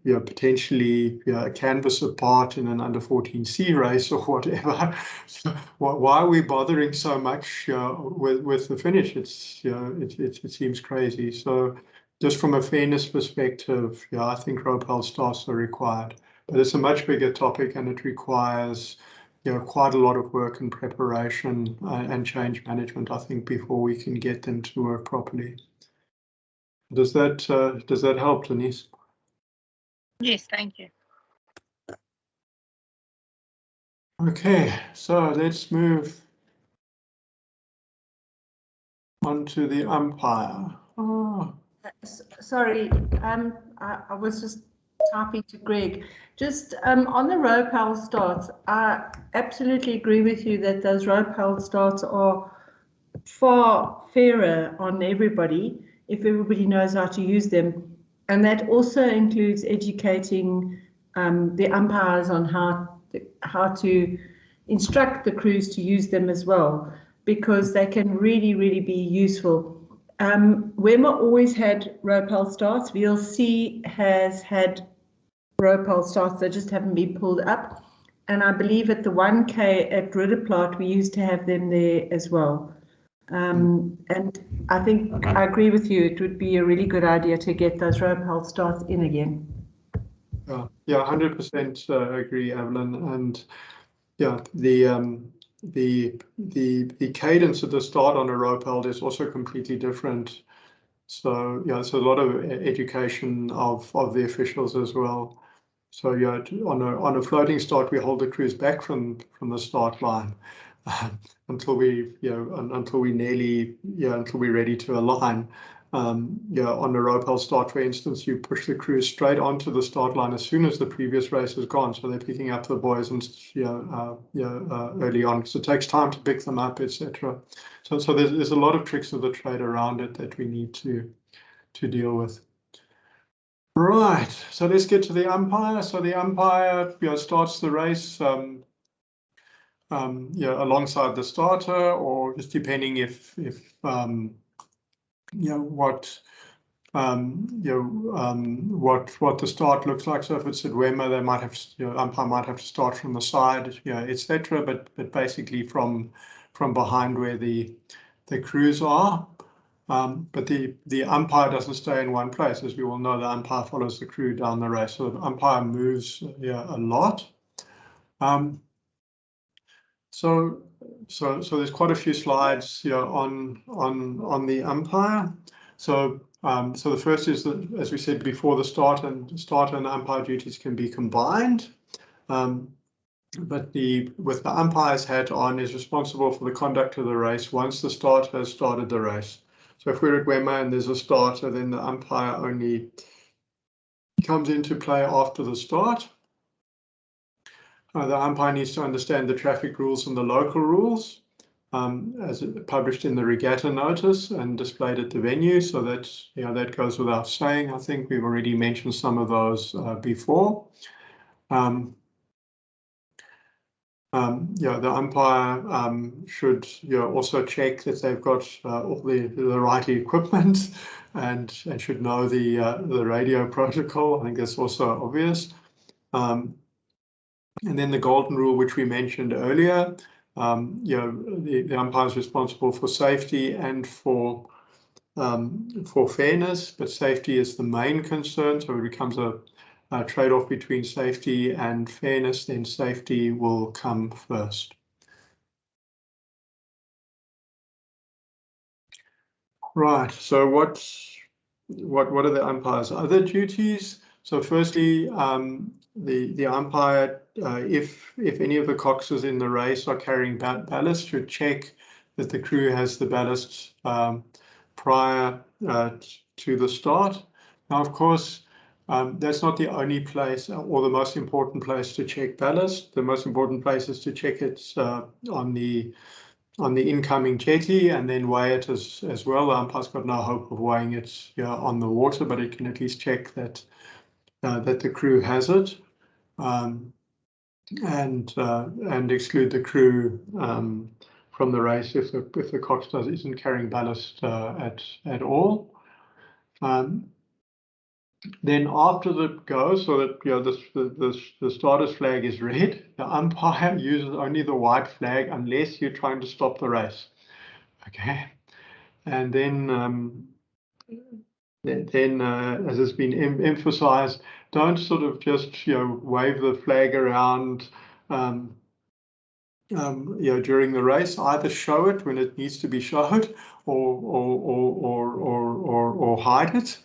A: potentially a canvas apart in an under 14C race or whatever. So why are we bothering so much with the finish? It seems crazy. So just from a fairness perspective, I think rope-held starts are required, but it's a much bigger topic, and it requires quite a lot of work and preparation and change management, I think, before we can get them to work properly. Does that help, Denise?
F: Yes, thank you.
A: Okay, so let's move on to the umpire. Oh.
D: Sorry, I was just typing to Greg. Just on the rope-held starts, I absolutely agree with you that those rope-held starts are far fairer on everybody if everybody knows how to use them. And that also includes educating the umpires on how to instruct the crews to use them as well, because they can really, really be useful. Wemmer always had rope-held starts. VLC has had rope-held starts, they just haven't been pulled up. And I believe at the 1K at Ridderplaat, we used to have them there as well. And I think I agree with you. It would be a really good idea to get those rope-held starts in again.
A: Yeah, 100% agree, Evelyn. And yeah, the cadence of the start on a rope-held is also completely different. So yeah, it's a lot of education of the officials as well. So yeah, on a floating start, we hold the crews back from the start line until we're ready to align. On a rope-held start, for instance, you push the crews straight onto the start line as soon as the previous race is gone. So they're picking up the buoys and early on, because it takes time to pick them up, etc. So there's a lot of tricks of the trade around it that we need to deal with. Right, so let's get to the umpire. So the umpire starts the race alongside the starter, or just depending what the start looks like. So if it's at Wemmer, they might have umpire might have to start from the side, etc. But basically from behind where the crews are. But the umpire doesn't stay in one place. As we all know, the umpire follows the crew down the race. So the umpire moves a lot. So there's quite a few slides on the umpire. So the first is that, as we said before, the starter and umpire duties can be combined. But with the umpire's hat on, is responsible for the conduct of the race once the starter has started the race. So if we're at Wemmer and there's a starter, then the umpire only comes into play after the start. The umpire needs to understand the traffic rules and the local rules, as published in the regatta notice and displayed at the venue. So that goes without saying. I think we've already mentioned some of those before. The umpire should also check that they've got all the right equipment and should know the radio protocol. I think that's also obvious. And then the golden rule, which we mentioned earlier, the umpire is responsible for safety and for fairness, but safety is the main concern. So it becomes a trade-off between safety and fairness, then safety will come first. Right. So what are the umpire's other duties? So firstly, the umpire, if any of the coxes in the race are carrying ballast, should check that the crew has the ballast prior to the start. Now, of course, that's not the only place or the most important place to check ballast. The most important place is to check it on the incoming jetty and then weigh it as well. The umpire's got no hope of weighing it on the water, but it can at least check that the crew has it, and exclude the crew from the race if the cox isn't carrying ballast at all. Then after the go, so that the starter's flag is red, the umpire uses only the white flag unless you're trying to stop the race. Okay, and then as has been emphasized, don't sort of just wave the flag around during the race. Either show it when it needs to be showed, or hide it.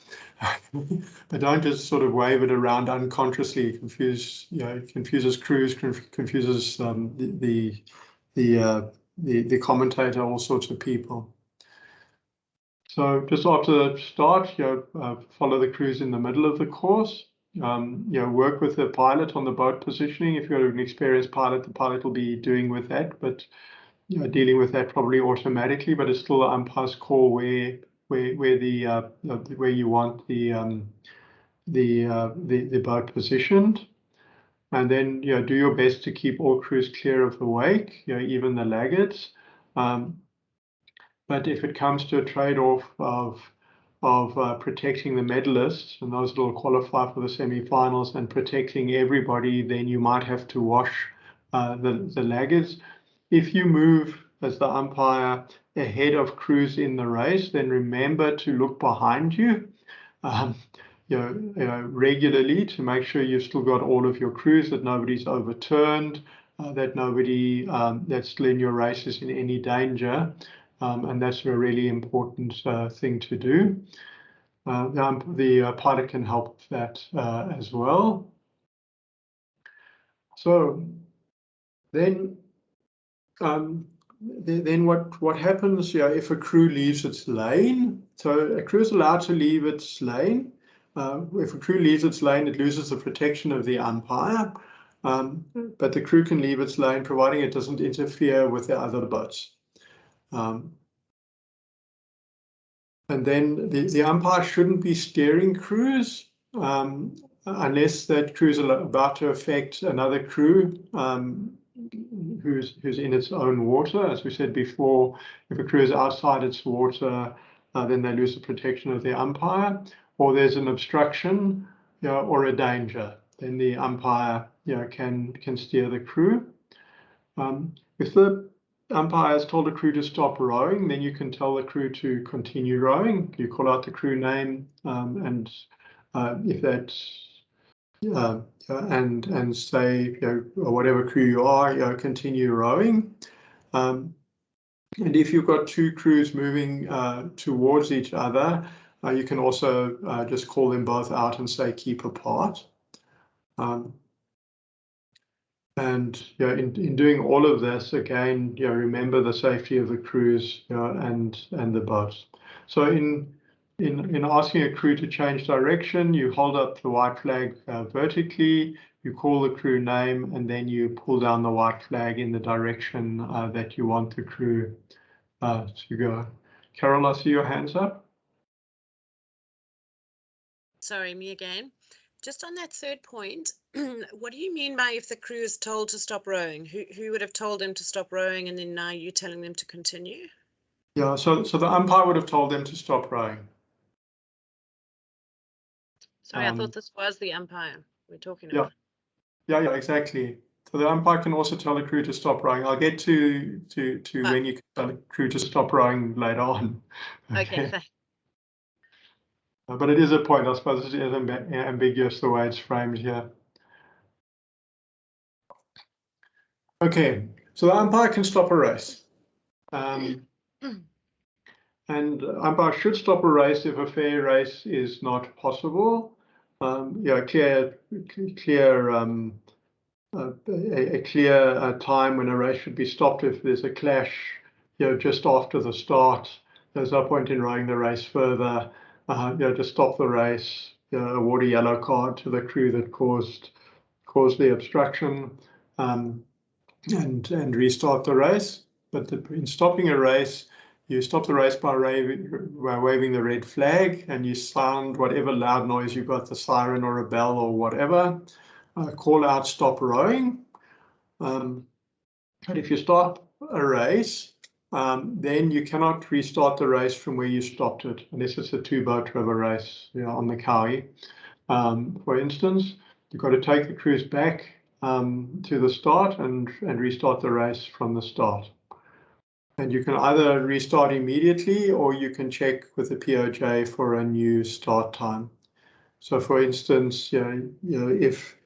A: But don't just sort of wave it around unconsciously. It confuses crews, confuses the commentator, all sorts of people. So just after the start, follow the crews in the middle of the course. Work with the pilot on the boat positioning. If you're an experienced pilot, the pilot will be doing with that, but dealing with that probably automatically. But it's still the umpire's call where you want the boat positioned. And then do your best to keep all crews clear of the wake, even the laggards. But if it comes to a trade-off of protecting the medalists, and those that will qualify for the semi-finals, and protecting everybody, then you might have to wash the laggards. If you move as the umpire ahead of crews in the race, then remember to look behind you. Regularly to make sure you've still got all of your crews, that nobody's overturned, that nobody that's still in your race is in any danger, and that's a really important thing to do. The pilot can help with that as well. So then what happens if a crew leaves its lane? So a crew is allowed to leave its lane. If a crew leaves its lane, it loses the protection of the umpire, but the crew can leave its lane providing it doesn't interfere with the other boats. And then the umpire shouldn't be steering crews unless that crew is about to affect another crew who's in its own water. As we said before, if a crew is outside its water, then they lose the protection of the umpire, or there's an obstruction or a danger. Then the umpire can steer the crew. If the umpire has told the crew to stop rowing, then you can tell the crew to continue rowing. You call out the crew name, and if that's and say whatever crew you are, continue rowing. And if you've got two crews moving towards each other, you can also just call them both out and say keep apart. And in doing all of this, again, remember the safety of the crews and the boats. So in asking a crew to change direction, you hold up the white flag vertically, you call the crew name, and then you pull down the white flag in the direction that you want the crew to go. Carol, I see your hands up.
C: Sorry, me again. Just on that third point, what do you mean by if the crew is told to stop rowing? Who would have told them to stop rowing, and then now you're telling them to continue?
A: Yeah, so the umpire would have told them to stop rowing.
C: Sorry, I thought this was the umpire we're talking
A: Yeah.
C: about.
A: Yeah, exactly. So the umpire can also tell the crew to stop rowing. I'll get to when you can tell the crew to stop rowing later on.
C: Okay, thanks.
A: But it is a point. I suppose it is ambiguous the way it's framed here. Okay, so the umpire can stop a race. And umpire should stop a race if a fair race is not possible. Yeah, a clear time when a race should be stopped if there's a clash, just after the start. There's no point in rowing the race further. Just stop the race. Award a yellow card to the crew that caused the obstruction, and restart the race. But in stopping a race, you stop the race by waving the red flag, and you sound whatever loud noise you've got, the siren or a bell or whatever. Call out stop rowing. But if you stop a race, then you cannot restart the race from where you stopped it, unless it's a 2-boat river race, on the Cowie. For instance, you've got to take the crews back to the start and restart the race from the start. And you can either restart immediately, or you can check with the POJ for a new start time. So, for instance, if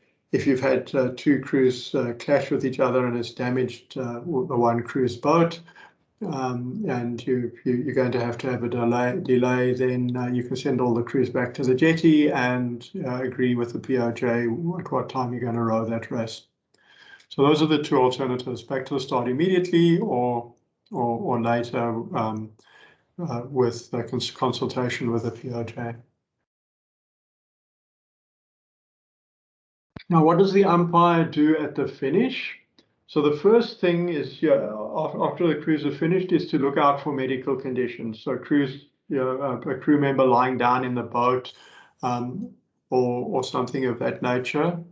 A: you've had 2 crews clash with each other and it's damaged the one crew's boat, and you're going to have a delay, then you can send all the crews back to the jetty and agree with the POJ at what time you're going to row that race. So those are the 2 alternatives: back to the start immediately, or later with consultation with the POJ. Now, what does the umpire do at the finish? So the first thing is, after the crews are finished, is to look out for medical conditions. So crews, a crew member lying down in the boat, or something of that nature.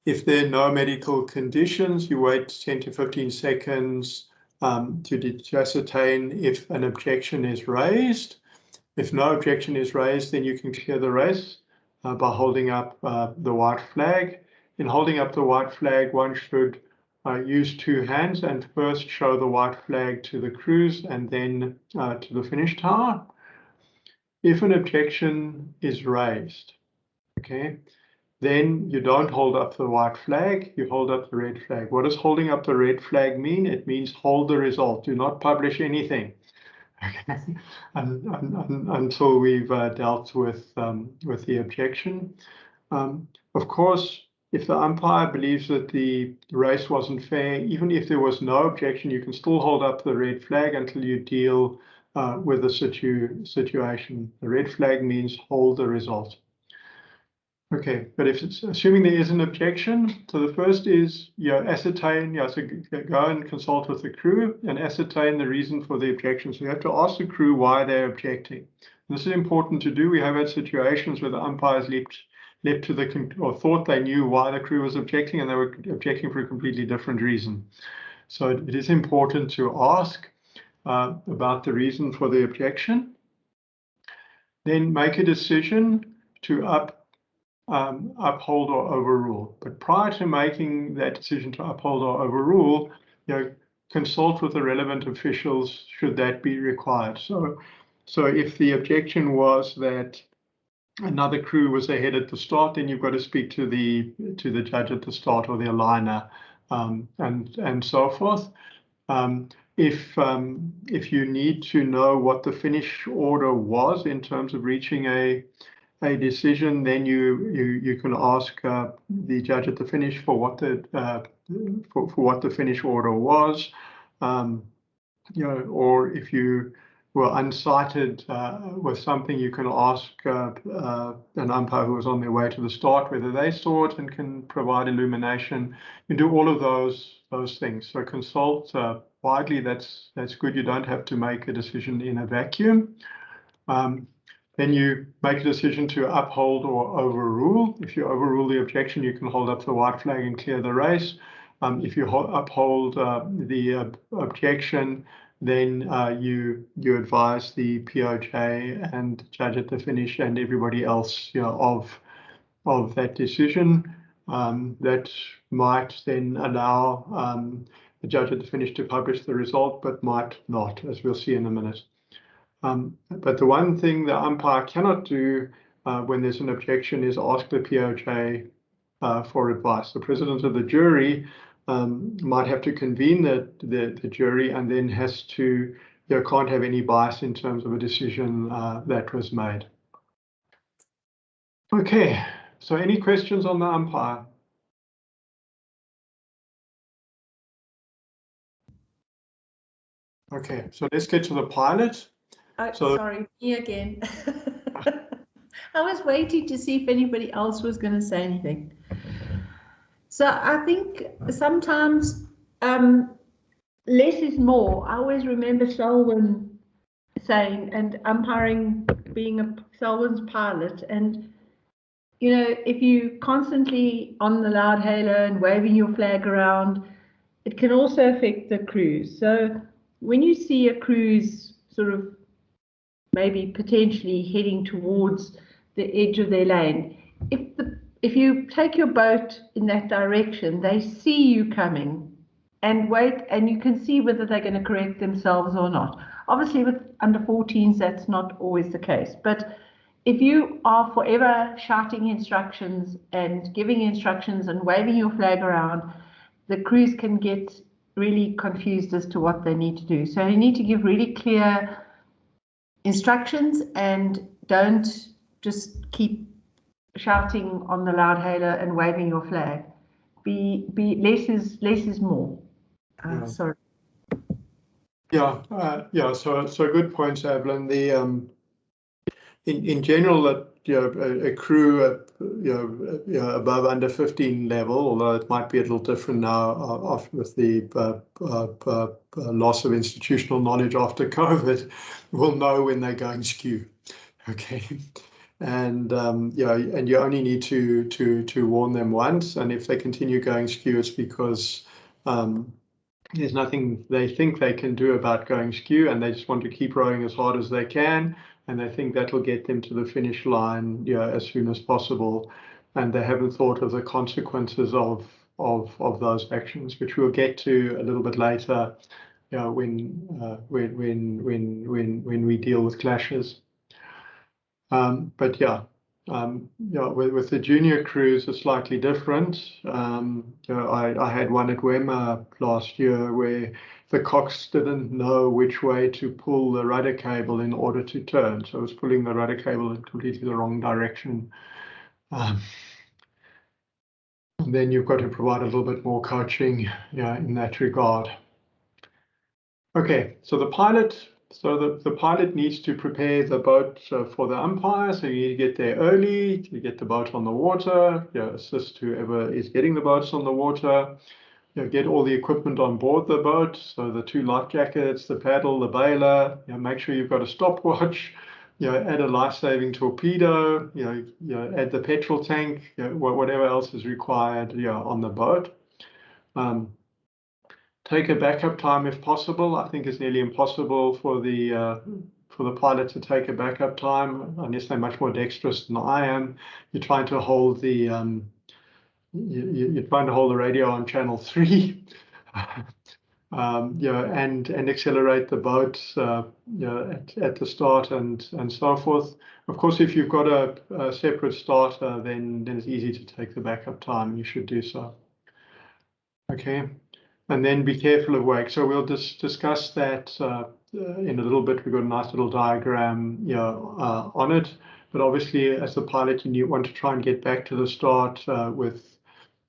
A: If there are no medical conditions, you wait 10 to 15 seconds to ascertain if an objection is raised. If no objection is raised, then you can clear the race by holding up the white flag. In holding up the white flag, one should use 2 hands and first show the white flag to the crews and then to the finish tower. If an objection is raised, okay, then you don't hold up the white flag, you hold up the red flag. What does holding up the red flag mean? It means hold the result, do not publish anything. Okay. Until we've dealt with the objection. Of course, if the umpire believes that the race wasn't fair, even if there was no objection, you can still hold up the red flag until you deal with the situation. The red flag means hold the result. Okay, but if it's assuming there is an objection, so the first is ascertain, so go and consult with the crew and ascertain the reason for the objection. So you have to ask the crew why they're objecting. And this is important to do. We have had situations where the umpires leapt to or thought they knew why the crew was objecting, and they were objecting for a completely different reason. So it is important to ask about the reason for the objection. Then make a decision to uphold or overrule. But prior to making that decision to uphold or overrule, consult with the relevant officials should that be required. So if the objection was that another crew was ahead at the start, then you've got to speak to the judge at the start or the aligner, and so forth. If you need to know what the finish order was in terms of reaching a decision, then you can ask the judge at the finish for what the finish order was, or if you were unsighted with something, you can ask an umpire who was on their way to the start whether they saw it and can provide illumination. You do all of those things. So consult widely. That's good. You don't have to make a decision in a vacuum. Then you make a decision to uphold or overrule. If you overrule the objection, you can hold up the white flag and clear the race. If you uphold the objection, then you advise the POJ and judge at the finish and everybody else, of that decision. That might then allow the judge at the finish to publish the result, but might not, as we'll see in a minute. But the one thing the umpire cannot do when there's an objection is ask the POJ for advice. The president of the jury might have to convene the jury and then has to, can't have any bias in terms of a decision that was made. Okay, so any questions on the umpire? Okay, so let's get to the pilot.
D: Sorry, me again. I was waiting to see if anybody else was going to say anything. So I think sometimes less is more. I always remember Selwyn saying, and umpiring being a Selwyn's pilot, and if you constantly on the loud hailer and waving your flag around, it can also affect the cruise. So when you see a cruise sort of maybe potentially heading towards the edge of their lane, if you take your boat in that direction, they see you coming and wait, and you can see whether they're going to correct themselves or not. Obviously with under 14s that's not always the case, but if you are forever shouting instructions and giving instructions and waving your flag around, the crews can get really confused as to what they need to do. So you need to give really clear instructions and don't just keep shouting on the loud hailer and waving your flag. Be less is more. Sorry.
A: Yeah. So good points, Evelyn. The in general, that a crew above under 15 level, although it might be a little different now with the loss of institutional knowledge after COVID, will know when they're going skew. Okay. And and you only need to warn them once, and if they continue going skew, it's because there's nothing they think they can do about going skew, and they just want to keep rowing as hard as they can, and they think that'll get them to the finish line as soon as possible, and they haven't thought of the consequences of those actions, which we'll get to a little bit later, when we deal with clashes. But with the junior crews, it's slightly different. I had one at Wema last year where the cox didn't know which way to pull the rudder cable in order to turn, so it was pulling the rudder cable in completely the wrong direction. And then you've got to provide a little bit more coaching, in that regard. Okay, so the pilot. So the pilot needs to prepare the boat for the umpire. So you need to get there early to get the boat on the water, assist whoever is getting the boats on the water, get all the equipment on board the boat. So the 2 life jackets, the paddle, the bailer, make sure you've got a stopwatch, add a life-saving torpedo, add the petrol tank, whatever else is required, on the boat. Take a backup time if possible. I think it's nearly impossible for the pilot to take a backup time unless they're much more dexterous than I am. You're trying to hold the radio on channel 3, and accelerate the boat, at the start and so forth. Of course, if you've got a separate starter, then it's easy to take the backup time. You should do so. Okay. And then be careful of wake. So we'll just discuss that in a little bit. We've got a nice little diagram on it. But obviously, as the pilot, you want to try and get back to the start with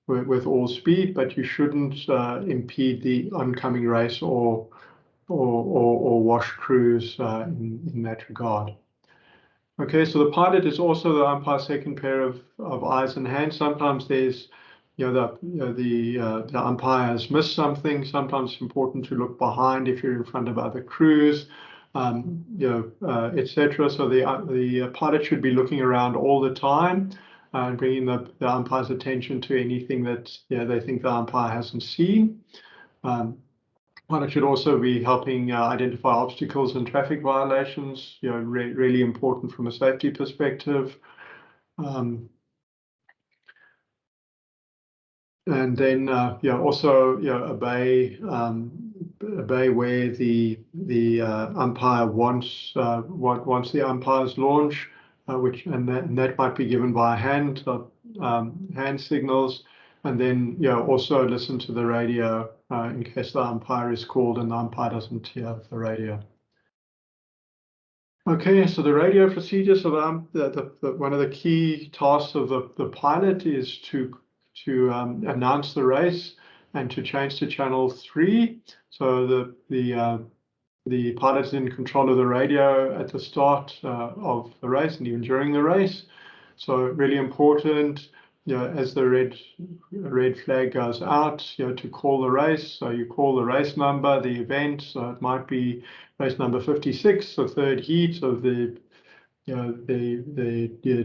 A: all speed, but you shouldn't impede the oncoming race or wash crews in that regard. Okay, so the pilot is also the umpire's second pair of eyes and hands. Sometimes there's the umpire has missed something. Sometimes it's important to look behind if you're in front of other crews. etc. So the pilot should be looking around all the time and bringing the umpire's attention to anything that they think the umpire hasn't seen. Pilot should also be helping identify obstacles and traffic violations. Really important from a safety perspective. And then also obey where the umpire wants the umpire's launch, and that might be given by hand signals, and then also listen to the radio in case the umpire is called and the umpire doesn't hear the radio. Okay, so the radio procedure. So one of the key tasks of the pilot is to announce the race and to change to channel 3. So the pilot is in control of the radio at the start of the race and even during the race. So really important, as the red flag goes out, to call the race. So you call the race number, the event. So it might be race number 56, the third heat of the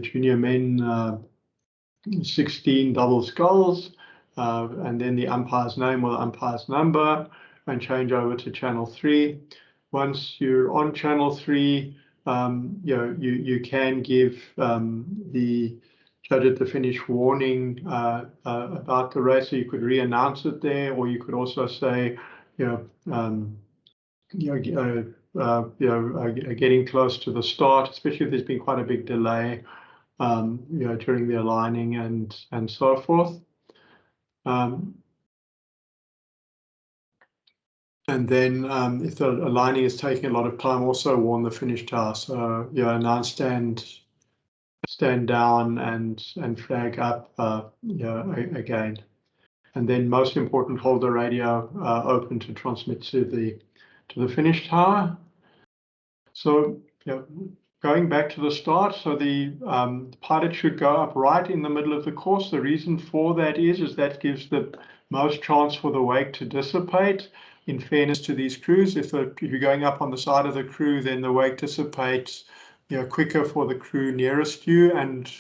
A: junior men 16 double sculls, and then the umpire's name or the umpire's number, and change over to channel 3. Once you're on channel 3, you can give the judge at the finish warning about the race. So you could re-announce it there, or you could also say, getting close to the start, especially if there's been quite a big delay, during the aligning and so forth. And then if the aligning is taking a lot of time, also warn the finish tower. So now stand down and flag up again. And then most important, hold the radio open to transmit to the finish tower. So going back to the start, so the pilot should go up right in the middle of the course. The reason for that is that gives the most chance for the wake to dissipate. In fairness to these crews, if you're going up on the side of the crew, then the wake dissipates quicker for the crew nearest you and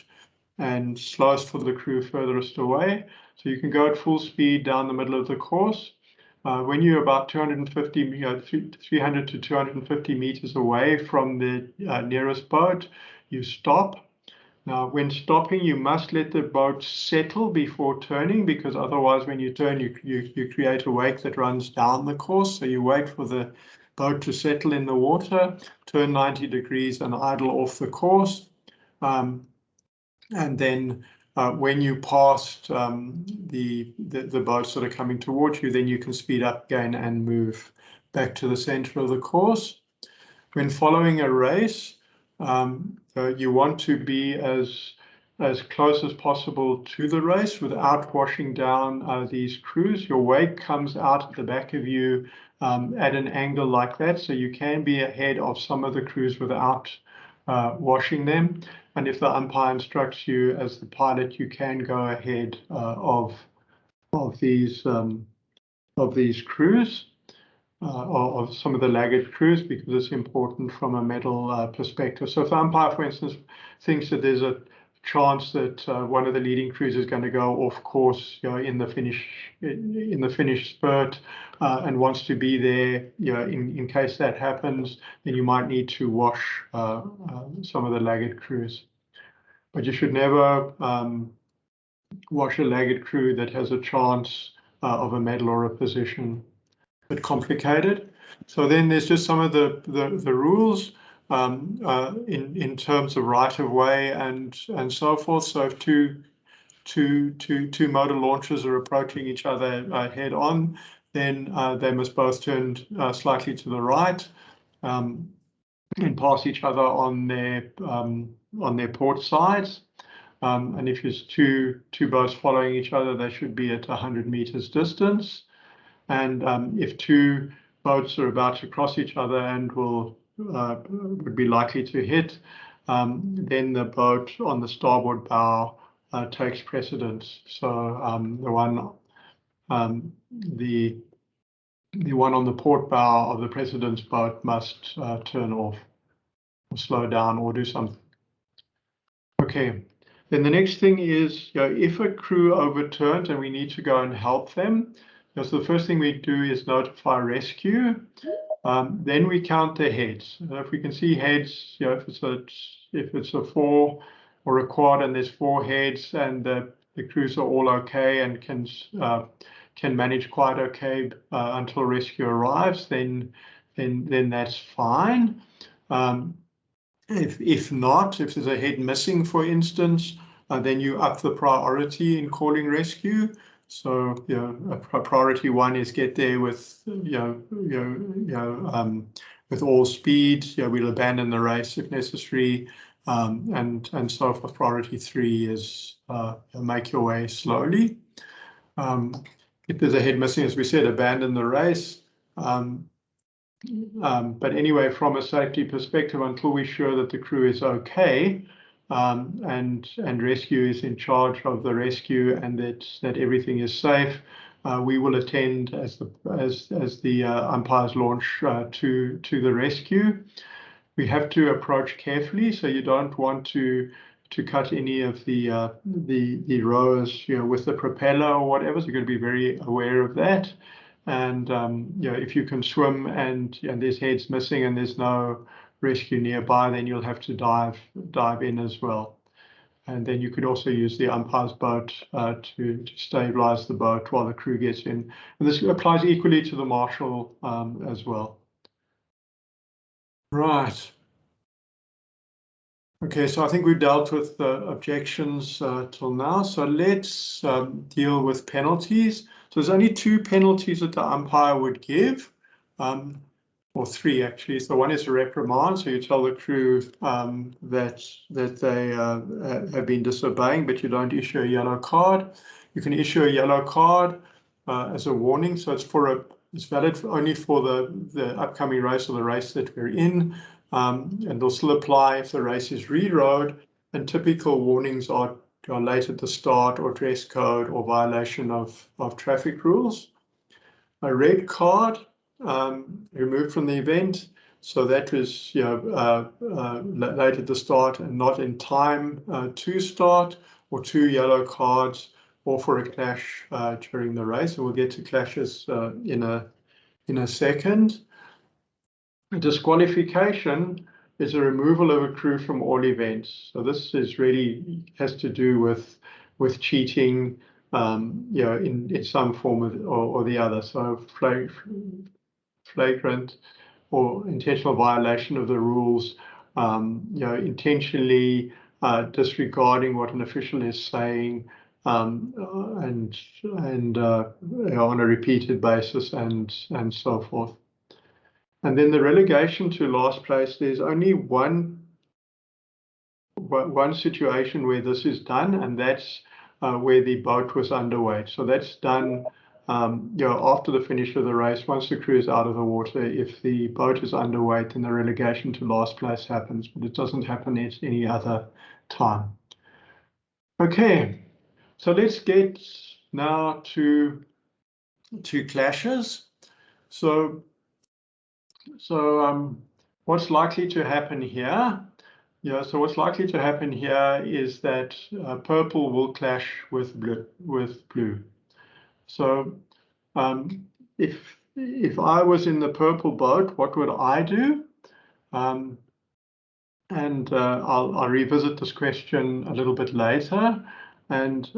A: slowest for the crew furthest away. So you can go at full speed down the middle of the course. When you're about 300 to 250 meters away from the nearest boat, you stop. Now, when stopping, you must let the boat settle before turning, because otherwise, when you turn, you create a wake that runs down the course. So you wait for the boat to settle in the water, turn 90 degrees, and idle off the course. And then when you passed the boats that are coming towards you, then you can speed up again and move back to the center of the course. When following a race, you want to be as close as possible to the race without washing down these crews. Your wake comes out at the back of you at an angle like that, so you can be ahead of some of the crews without washing them. And if the umpire instructs you as the pilot, you can go ahead of these crews. Of some of the laggard crews, because it's important from a medal perspective. So if the umpire, for instance, thinks that there's a chance that one of the leading crews is going to go off course, in the finish spurt, and wants to be there, in case that happens, then you might need to wash some of the laggard crews. But you should never wash a laggard crew that has a chance of a medal or a position. Bit complicated. So then there's just some of the rules in terms of right of way and so forth. So if two motor launchers are approaching each other head on, then they must both turn slightly to the right and pass each other on their port sides. And if there's two boats following each other, they should be at 100 meters distance. And if two boats are about to cross each other and would be likely to hit, then the boat on the starboard bow takes precedence. So the the one on the port bow of the president's boat must turn off or slow down or do something. Okay, then the next thing is, if a crew overturns and we need to go and help them, so the first thing we do is notify rescue. Then we count the heads. If we can see heads, if it's a 4 or a quad and there's 4 heads and the crews are all okay and can manage quite okay until rescue arrives, then that's fine. If not, if there's a head missing, for instance, then you up the priority in calling rescue. So, priority 1 is get there with, with all speed. We'll abandon the race if necessary, and so forth. Priority 3 is make your way slowly. If there's a head missing, as we said, abandon the race. But anyway, from a safety perspective, until we're sure that the crew is okay, and rescue is in charge of the rescue and that everything is safe, we will attend as the umpires launch to the rescue. We have to approach carefully, so you don't want to cut any of the rowers, with the propeller or whatever. So you're going to be very aware of that. And if you can swim and there's heads missing and there's no rescue nearby, then you'll have to dive in as well. And then you could also use the umpire's boat to stabilize the boat while the crew gets in. And this applies equally to the marshal as well. Right. Okay, so I think we've dealt with the objections till now. So let's deal with penalties. So there's only 2 penalties that the umpire would give, or 3 actually. So one is a reprimand. So you tell the crew that they have been disobeying, but you don't issue a yellow card. You can issue a yellow card as a warning. So it's valid only for the upcoming race or the race that we're in. And they'll still apply if the race is re-rowed, and typical warnings are late at the start or dress code or violation of traffic rules. A red card removed from the event, so that was late at the start and not in time to start, or 2 yellow cards, or for a clash during the race. And we'll get to clashes in a second. A disqualification is a removal of a crew from all events. So this is really has to do with cheating, in some form or the other. So flagrant or intentional violation of the rules, intentionally disregarding what an official is saying, and on a repeated basis, and so forth. And then the relegation to last place, there's only one situation where this is done, and that's where the boat was underweight. So that's done after the finish of the race, once the crew is out of the water. If the boat is underweight, then the relegation to last place happens, but it doesn't happen at any other time. Okay, so let's get now to clashes. So what's likely to happen here? So what's likely to happen here is that purple will clash with blue. So if I was in the purple boat, what would I do? And I'll revisit this question a little bit later. And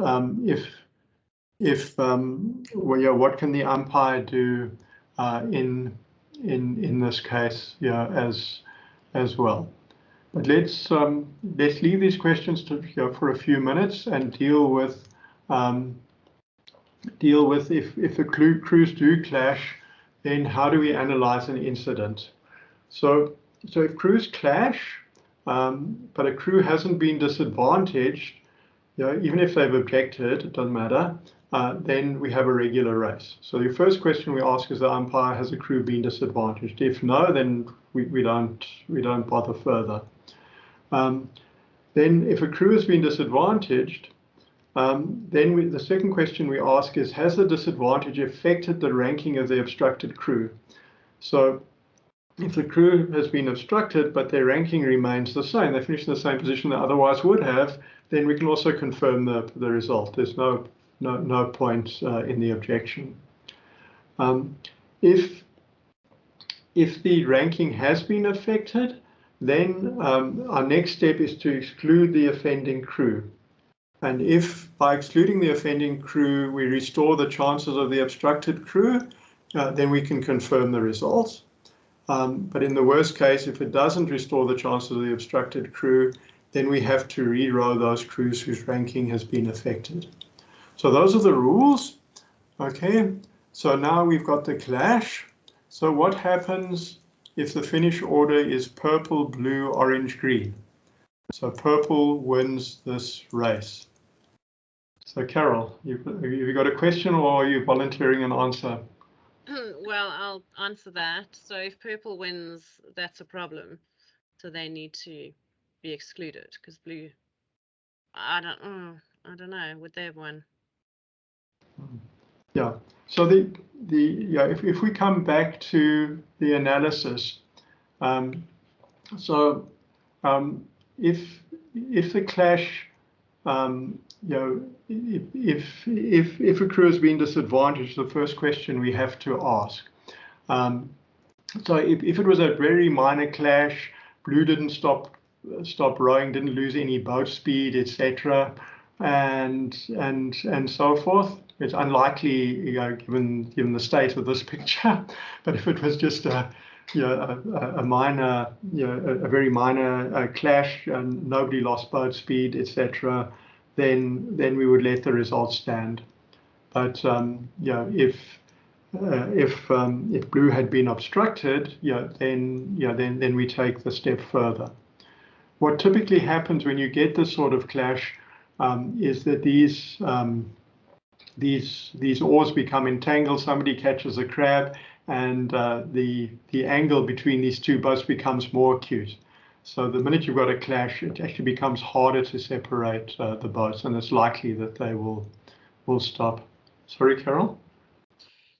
A: what can the umpire do in this case, as well? But let's leave these questions for a few minutes and deal with if the crews do clash, then how do we analyze an incident? So if crews clash, but a crew hasn't been disadvantaged, even if they've objected, it doesn't matter. Then we have a regular race. So the first question we ask is the umpire, has a crew been disadvantaged? If no, then we don't bother further. Then if a crew has been disadvantaged, Then the second question we ask is, has the disadvantage affected the ranking of the obstructed crew? So if the crew has been obstructed, but their ranking remains the same, they finish in the same position they otherwise would have, then we can also confirm the result. There's no point in the objection. If the ranking has been affected, then our next step is to exclude the offending crew. And if by excluding the offending crew, we restore the chances of the obstructed crew, then we can confirm the results. But in the worst case, if it doesn't restore the chances of the obstructed crew, then we have to re-row those crews whose ranking has been affected. So those are the rules. Okay, so now we've got the clash. So what happens if the finish order is purple, blue, orange, green? So purple wins this race. So Carol, have you got a question, or are you volunteering an answer?
C: Well, I'll answer that. So if purple wins, that's a problem. So they need to be excluded because blue, I don't know, would they have won?
A: Yeah. So if we come back to the analysis, if the clash, if a crew has been disadvantaged, the first question we have to ask. So if it was a very minor clash, blue didn't stop rowing, didn't lose any boat speed, etc., and so forth. It's unlikely, given the state of this picture. But if it was just a minor, a very minor clash, and nobody lost boat speed, etc., then we would let the results stand. But if blue had been obstructed, then we take the step further. What typically happens when you get this sort of clash is that these oars become entangled. Somebody catches a crab, and the angle between these two boats becomes more acute. So the minute you've got a clash, it actually becomes harder to separate the boats, and it's likely that they will stop. Sorry, Carol?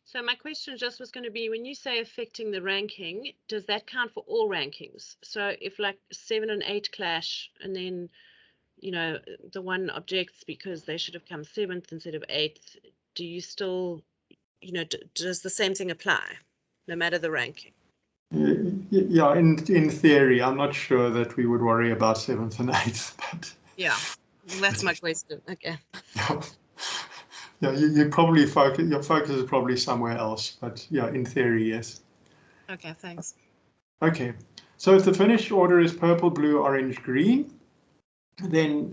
C: So my question just was going to be, when you say affecting the ranking, does that count for all rankings? So if like 7 and 8 clash, and then, the one objects because they should have come 7th instead of 8th, do you still, does the same thing apply, no matter the ranking?
A: Yeah, in theory, I'm not sure that we would worry about 7th and 8th, but
C: yeah, well, that's my question. Okay.
A: Yeah, you probably your focus is probably somewhere else, but yeah, in theory, yes.
C: Okay, thanks.
A: Okay, so if the finished order is purple, blue, orange, green, then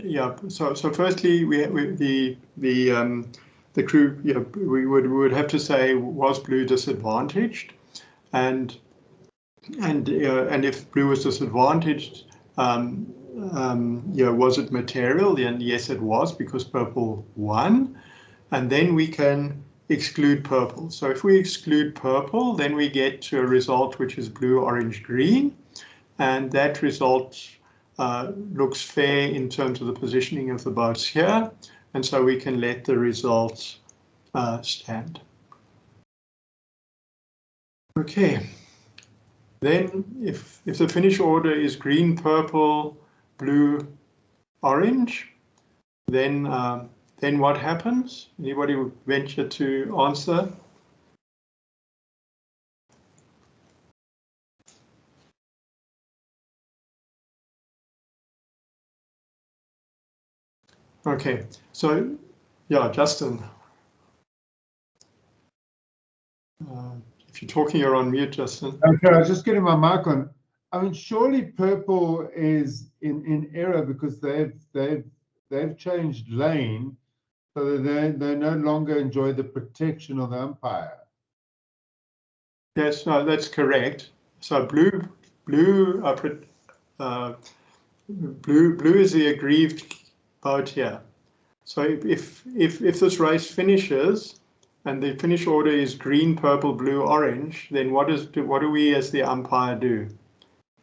A: so firstly the crew, we would have to say, was blue disadvantaged, and if blue was disadvantaged, was it material? Then yes, it was, because purple won. And then we can exclude purple. So if we exclude purple, then we get to a result which is blue, orange, green. And that result looks fair in terms of the positioning of the boats here. And so we can let the results stand. Okay. Then if the finish order is green, purple, blue, orange, then what happens? Anybody would venture to answer? Okay, so yeah, Justin. If you're talking, you're on mute, Justin.
G: Okay, I was just getting my mic on. I mean, surely purple is in error because they've changed lane, so that they no longer enjoy the protection of the umpire.
A: Yes, no, that's correct. So blue is the aggrieved boat here. So if this race finishes and the finish order is green, purple, blue, orange, then what do we as the umpire do?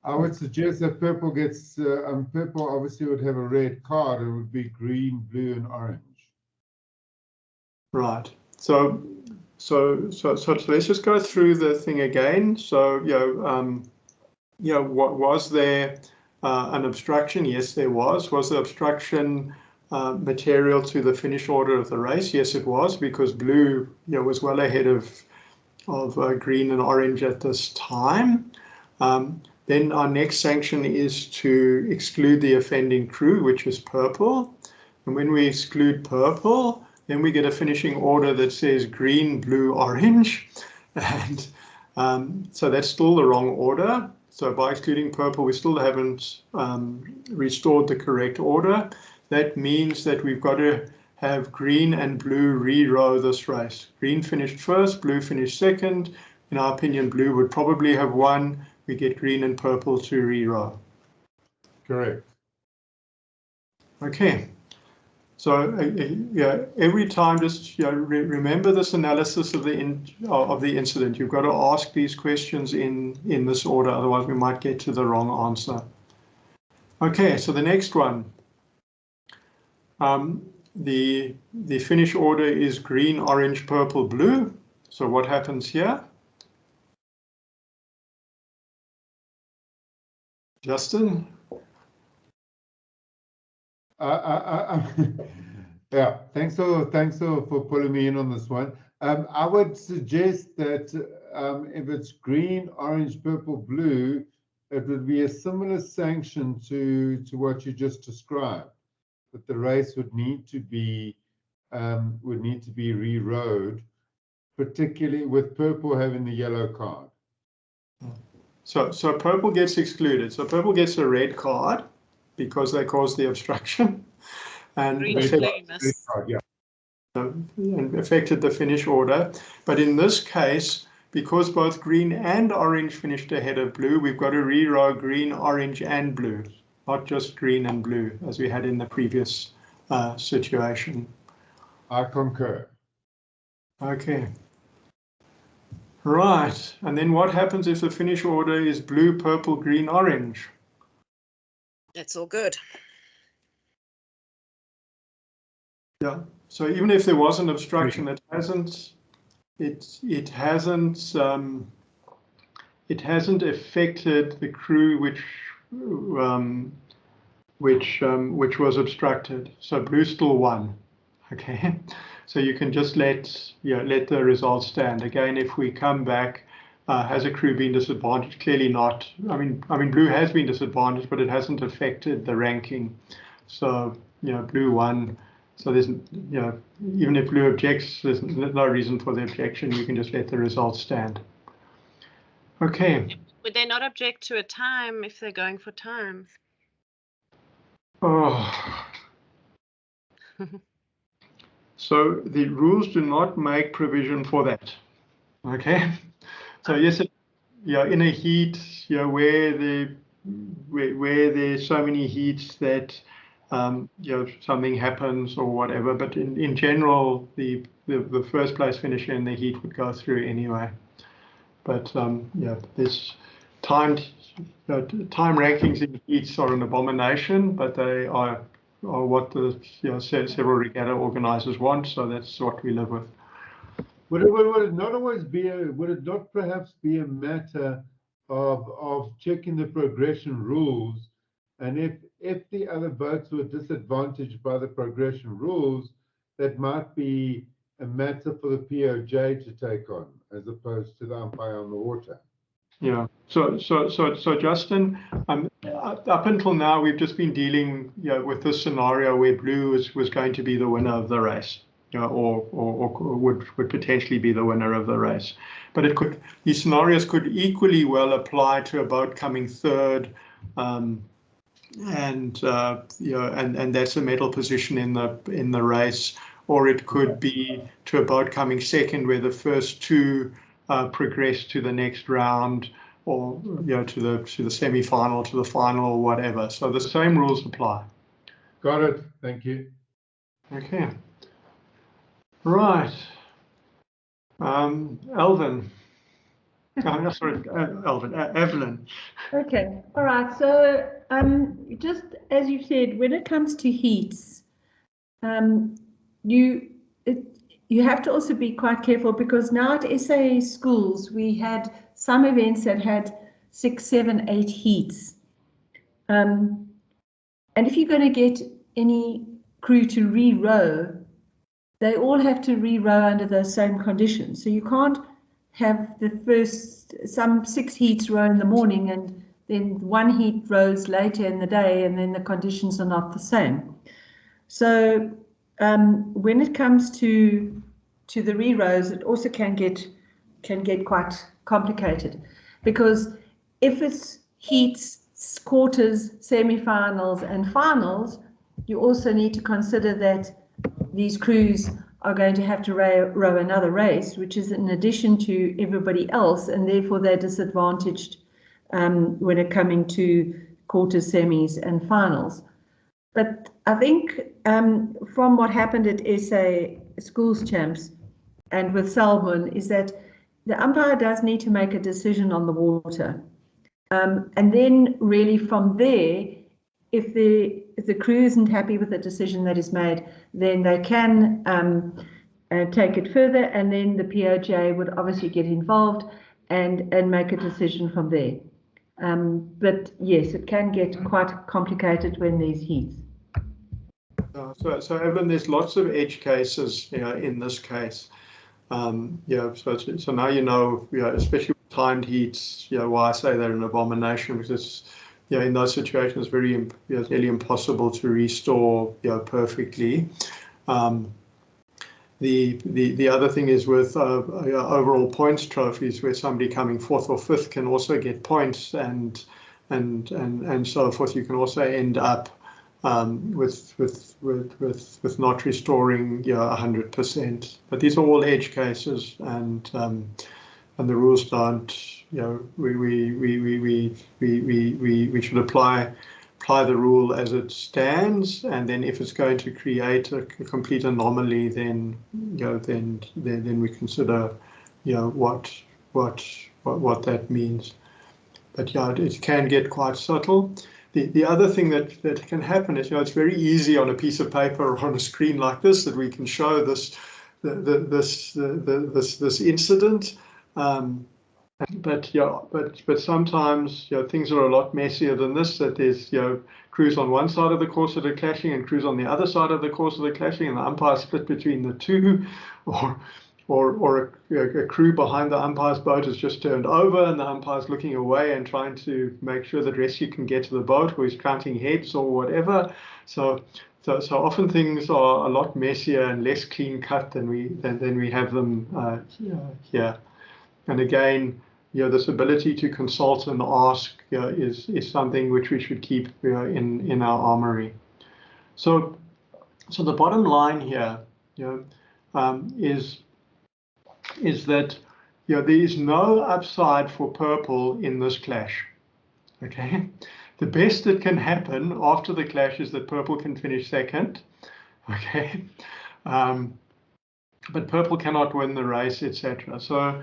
G: I would suggest that purple gets purple obviously would have a red card. It would be green, blue, and orange.
A: Right. So let's just go through the thing again. So, what was there an obstruction? Yes, there was. Was the obstruction material to the finish order of the race? Yes, it was, because blue, was well ahead of green and orange at this time. Then our next sanction is to exclude the offending crew, which is purple. And when we exclude purple, then we get a finishing order that says green, blue, orange. And so that's still the wrong order. So by excluding purple, we still haven't restored the correct order. That means that we've got to have green and blue re-row this race. Green finished first, blue finished second. In our opinion, blue would probably have won. We get green and purple to re-row.
G: Correct.
A: Okay. So every time, just remember this analysis of the incident. You've got to ask these questions in this order, otherwise we might get to the wrong answer. Okay, so the next one. The finish order is green, orange, purple, blue. So what happens here? Justin?
G: Yeah, thanks for pulling me in on this one. I would suggest that if it's green, orange, purple, blue, it would be a similar sanction to what you just described. That the race would need to be re-rowed, particularly with purple having the yellow card.
A: So purple gets excluded. So purple gets a red card because they caused the obstruction and affected the finish order. But in this case, because both green and orange finished ahead of blue, we've got to re-row green, orange, and blue, not just green and blue as we had in the previous situation.
G: I concur.
A: Okay. Right, and then what happens if the finish order is blue, purple, green, orange?
C: It's all good.
A: Yeah, so even if there was an obstruction, it hasn't affected the crew which was obstructed. So blue still won. Okay, so you can just let the result stand. Again, if we come back, has a crew been disadvantaged? Clearly not. I mean, blue has been disadvantaged, but it hasn't affected the ranking. So blue won. So there's even if blue objects, there's no reason for the objection. You can just let the result stand. Okay.
C: Would they not object to a time if they're going for time?
A: Oh. So the rules do not make provision for that. Okay. So yes, in a heat, where there's so many heats that something happens or whatever. But in general, the first place finisher in the heat would go through anyway. But this time rankings in heats are an abomination, but they are what the several regatta organizers want. So that's what we live with.
G: Would it not perhaps be a matter of checking the progression rules, and if the other boats were disadvantaged by the progression rules, that might be a matter for the POJ to take on, as opposed to the umpire on the water?
A: Yeah. So Justin, up until now we've just been dealing with this scenario where blue was going to be the winner of the race. Or would potentially be the winner of the race, but these scenarios could equally well apply to a boat coming third, and that's a medal position in the race, or it could be to a boat coming second where the first two progress to the next round, or to the semi-final, to the final, or whatever. So the same rules apply.
G: Got it. Thank you.
A: Okay. Right. Elvin. Sorry, Evelyn.
D: Okay, all right. So just as you said, when it comes to heats, you have to also be quite careful, because now at SA schools, we had some events that had 6, 7, 8 heats. And if you're going to get any crew to re-row, they all have to re-row under those same conditions. So you can't have some 6 heats row in the morning and then 1 heat rows later in the day, and then the conditions are not the same. So when it comes to the re-rows, it also can get quite complicated, because if it's heats, quarters, semi-finals, and finals, you also need to consider that these crews are going to have to row another race, which is in addition to everybody else, and therefore they're disadvantaged when it coming to quarters, semis, and finals. But I think from what happened at SA Schools Champs and with Selborne is that the umpire does need to make a decision on the water. And then really from there, if the crew isn't happy with the decision that is made, then they can take it further, and then the POJ would obviously get involved and make a decision from there. But yes, it can get quite complicated when there's heats.
A: So Evelyn, there's lots of edge cases, in this case. So now especially with timed heats, why I say they're an abomination, because it's, in those situations, it's nearly impossible to restore, perfectly. The other thing is with overall points trophies, where somebody coming 4th or 5th can also get points, and so forth. You can also end up with not restoring 100%. But these are all edge cases, and the rules don't. We should apply the rule as it stands, and then if it's going to create a complete anomaly, then then we consider what that means. But it can get quite subtle. The other thing that can happen is, it's very easy on a piece of paper or on a screen like this that we can show this incident. But sometimes things are a lot messier than this. That there's crews on one side of the course that are clashing and crews on the other side of the course that are clashing, and the umpire split between the two, or a crew behind the umpire's boat has just turned over and the umpire's looking away and trying to make sure that rescue can get to the boat, or he's counting heads or whatever. So often things are a lot messier and less clean cut than we have them here. And again, this ability to consult and ask is something which we should keep in our armory. So the bottom line here is that there is no upside for purple in this clash. Okay, the best that can happen after the clash is that purple can finish second. Okay, but purple cannot win the race, etc. So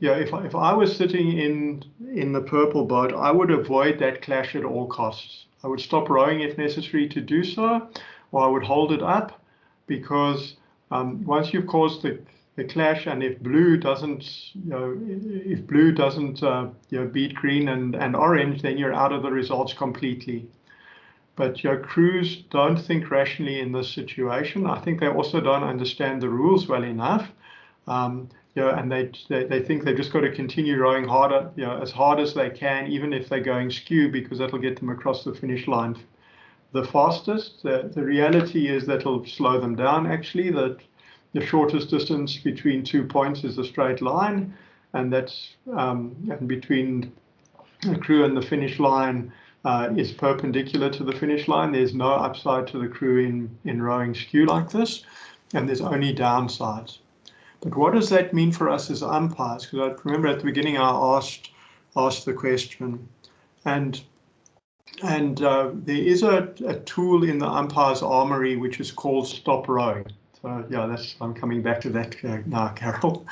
A: if I was sitting in the purple boat, I would avoid that clash at all costs. I would stop rowing if necessary to do so, or I would hold it up, because once you've caused the clash, and if blue doesn't beat green and orange, then you're out of the results completely. But crews don't think rationally in this situation. I think they also don't understand the rules well enough. And they think they've just got to continue rowing harder, as hard as they can, even if they're going skew, because that'll get them across the finish line the fastest. The reality is that'll slow them down, actually. That the shortest distance between 2 points is a straight line, and that's and between the crew and the finish line is perpendicular to the finish line. There's no upside to the crew in rowing skew like this, and there's only downsides. But what does that mean for us as umpires? Because I remember at the beginning I asked the question, and there is a tool in the umpire's armory which is called stop rowing. So I'm coming back to that now, Carol.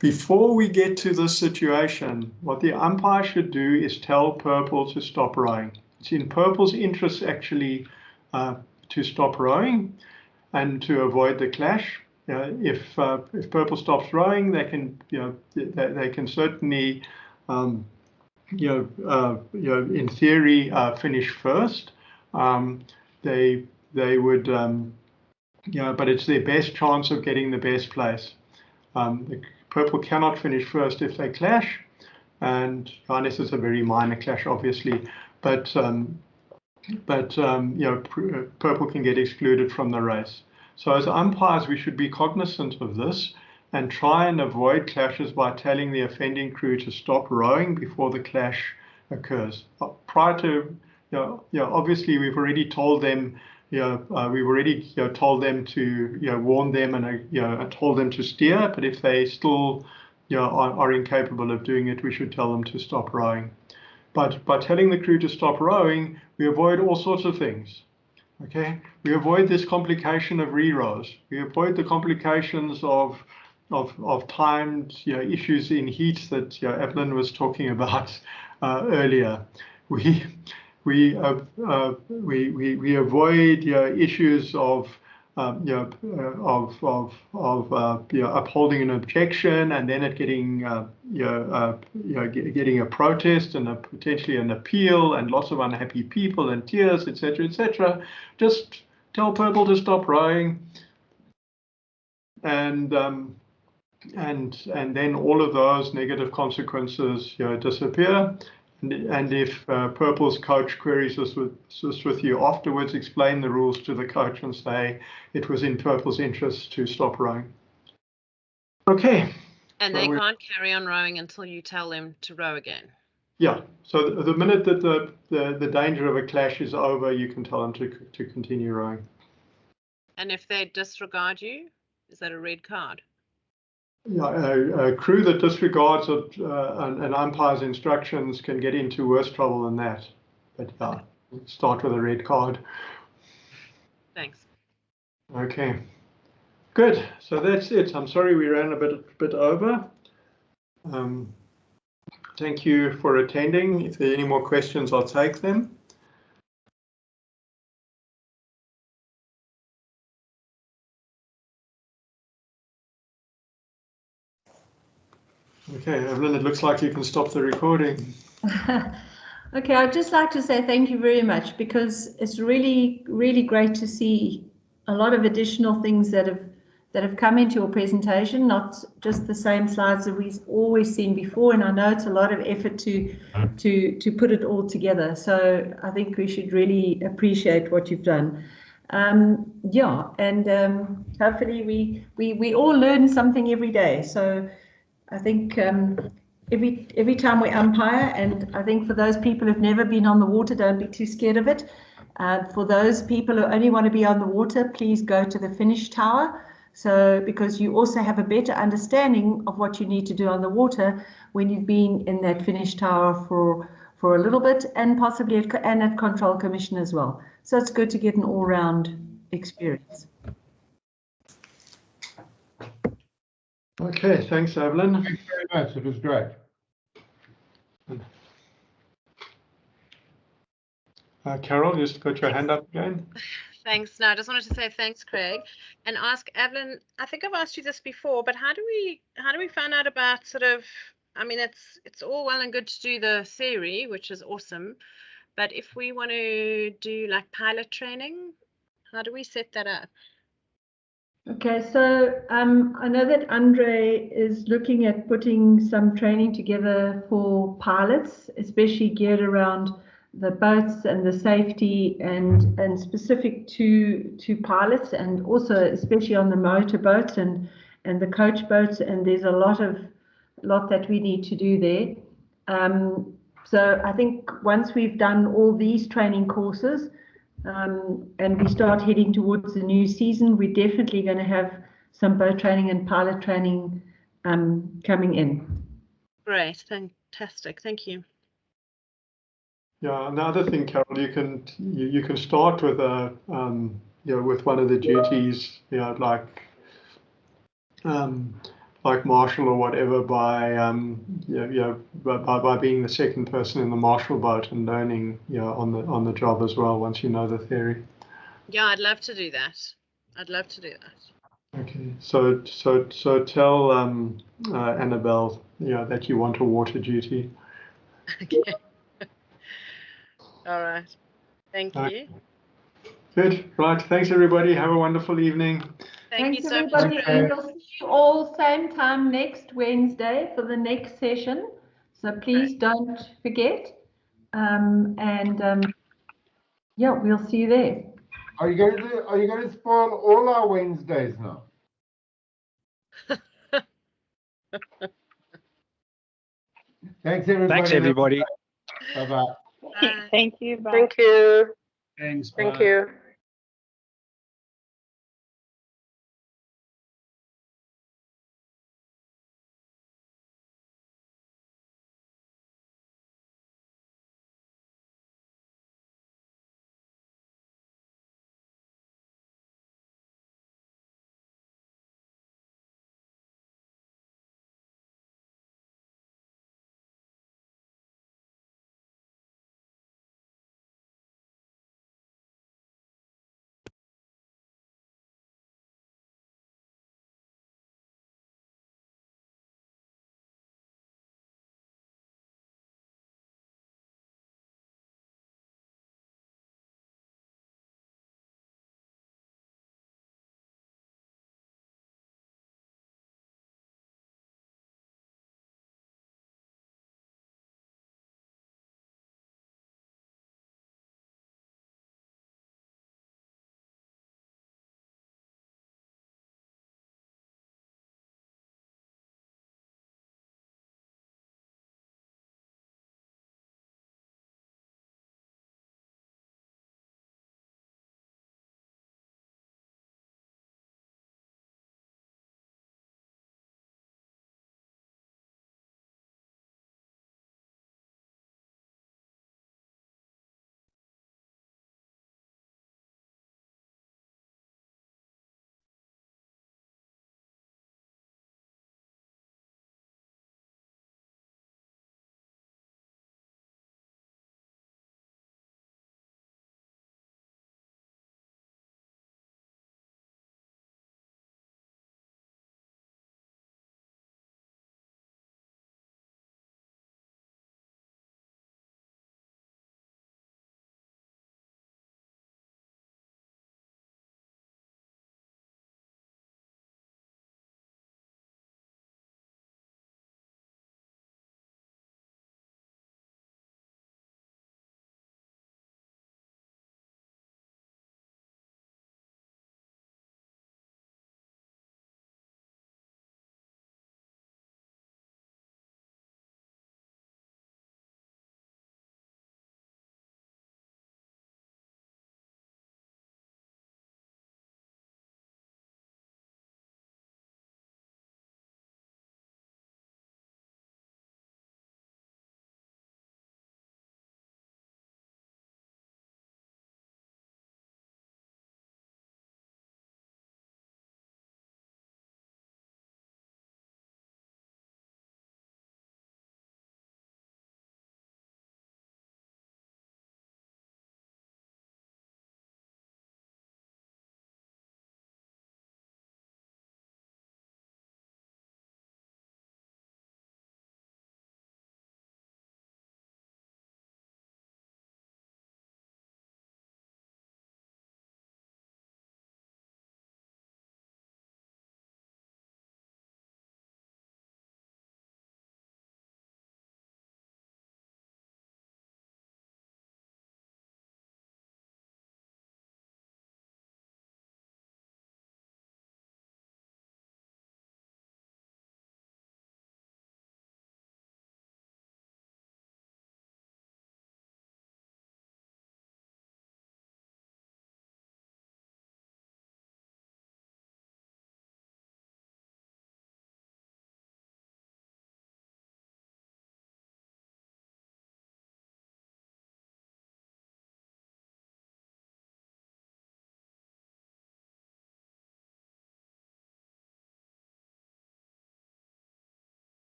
A: Before we get to this situation, what the umpire should do is tell purple to stop rowing. It's in purple's interest actually to stop rowing. and to avoid the clash. If purple stops rowing, they can they can certainly in theory finish first. They would but it's their best chance of getting the best place. The purple cannot finish first if they clash, and unless it's a very minor clash, obviously. But purple can get excluded from the race. So as umpires, we should be cognizant of this and try and avoid clashes by telling the offending crew to stop rowing before the clash occurs. Prior to, obviously we've already told them, we've already told them to, warn them and told them to steer. But if they still, are incapable of doing it, we should tell them to stop rowing. But by telling the crew to stop rowing, we avoid all sorts of things. Okay, we avoid this complication of re-rows. We avoid the complications of timed issues in heat that Evelyn was talking about earlier. We avoid issues of upholding an objection and then it getting getting a protest and potentially an appeal and lots of unhappy people and tears, etc., etc. Just tell purple to stop rowing, and then all of those negative consequences disappear. And if purple's coach queries this with you afterwards, explain the rules to the coach and say it was in purple's interest to stop rowing. Okay.
C: And they can't carry on rowing until you tell them to row again.
A: Yeah. So the minute that the danger of a clash is over, you can tell them to continue rowing.
C: And if they disregard you, is that a red card?
A: Yeah, a crew that disregards an umpire's instructions can get into worse trouble than that. But yeah, start with a red card.
C: Thanks.
A: Okay, good. So that's it. I'm sorry we ran a bit over. Thank you for attending. If there are any more questions, I'll take them. Okay, Evelyn, it looks like you can stop the recording.
D: Okay, I'd just like to say thank you very much, because it's really, really great to see a lot of additional things that have come into your presentation, not just the same slides that we've always seen before. And I know it's a lot of effort to put it all together. So I think we should really appreciate what you've done. Hopefully we all learn something every day. So I think every time we umpire, and I think for those people who've never been on the water, don't be too scared of it. For those people who only want to be on the water, please go to the finish tower. So because you also have a better understanding of what you need to do on the water when you've been in that finish tower for a little bit, and possibly at Control Commission as well. So it's good to get an all-round experience.
A: Okay, thanks, Evelyn.
G: Thank you very much. It was great.
A: Carol, just got your hand up again.
C: Thanks. No, I just wanted to say thanks, Craig, and ask Evelyn. I think I've asked you this before, but how do we find out about sort of? I mean, it's all well and good to do the theory, which is awesome, but if we want to do like pilot training, how do we set that up?
D: Okay, so I know that Andre is looking at putting some training together for pilots, especially geared around the boats and the safety and specific to pilots, and also especially on the motor boats and the coach boats. And there's a lot that we need to do there. So I think once we've done all these training courses, and we start heading towards the new season, we're definitely going to have some boat training and pilot training coming in.
C: Great, fantastic, thank you.
A: Yeah, another thing, Carol, you can start with with one of the duties, like marshal or whatever, by being the second person in the marshal boat and learning on the job as well once you know the theory.
C: Yeah, I'd love to do that. I'd love to do that.
A: Okay, so tell Annabelle, that you want a water duty.
C: Okay. All right. Thank you.
A: Good. Right. Thanks, everybody. Have a wonderful evening.
C: Thank you
D: Thanks,
C: so much.
D: everybody.
G: Okay.
D: And we'll see you all same time next Wednesday for the next session. So please don't forget. Yeah, we'll see you there.
G: Are you going to spoil all our Wednesdays now? Thanks, everybody.
H: Thanks, everybody.
G: Bye-bye.
C: Bye.
F: Thank you. Bye.
I: Thank you.
B: Thanks.
I: Thank
B: bye.
I: you.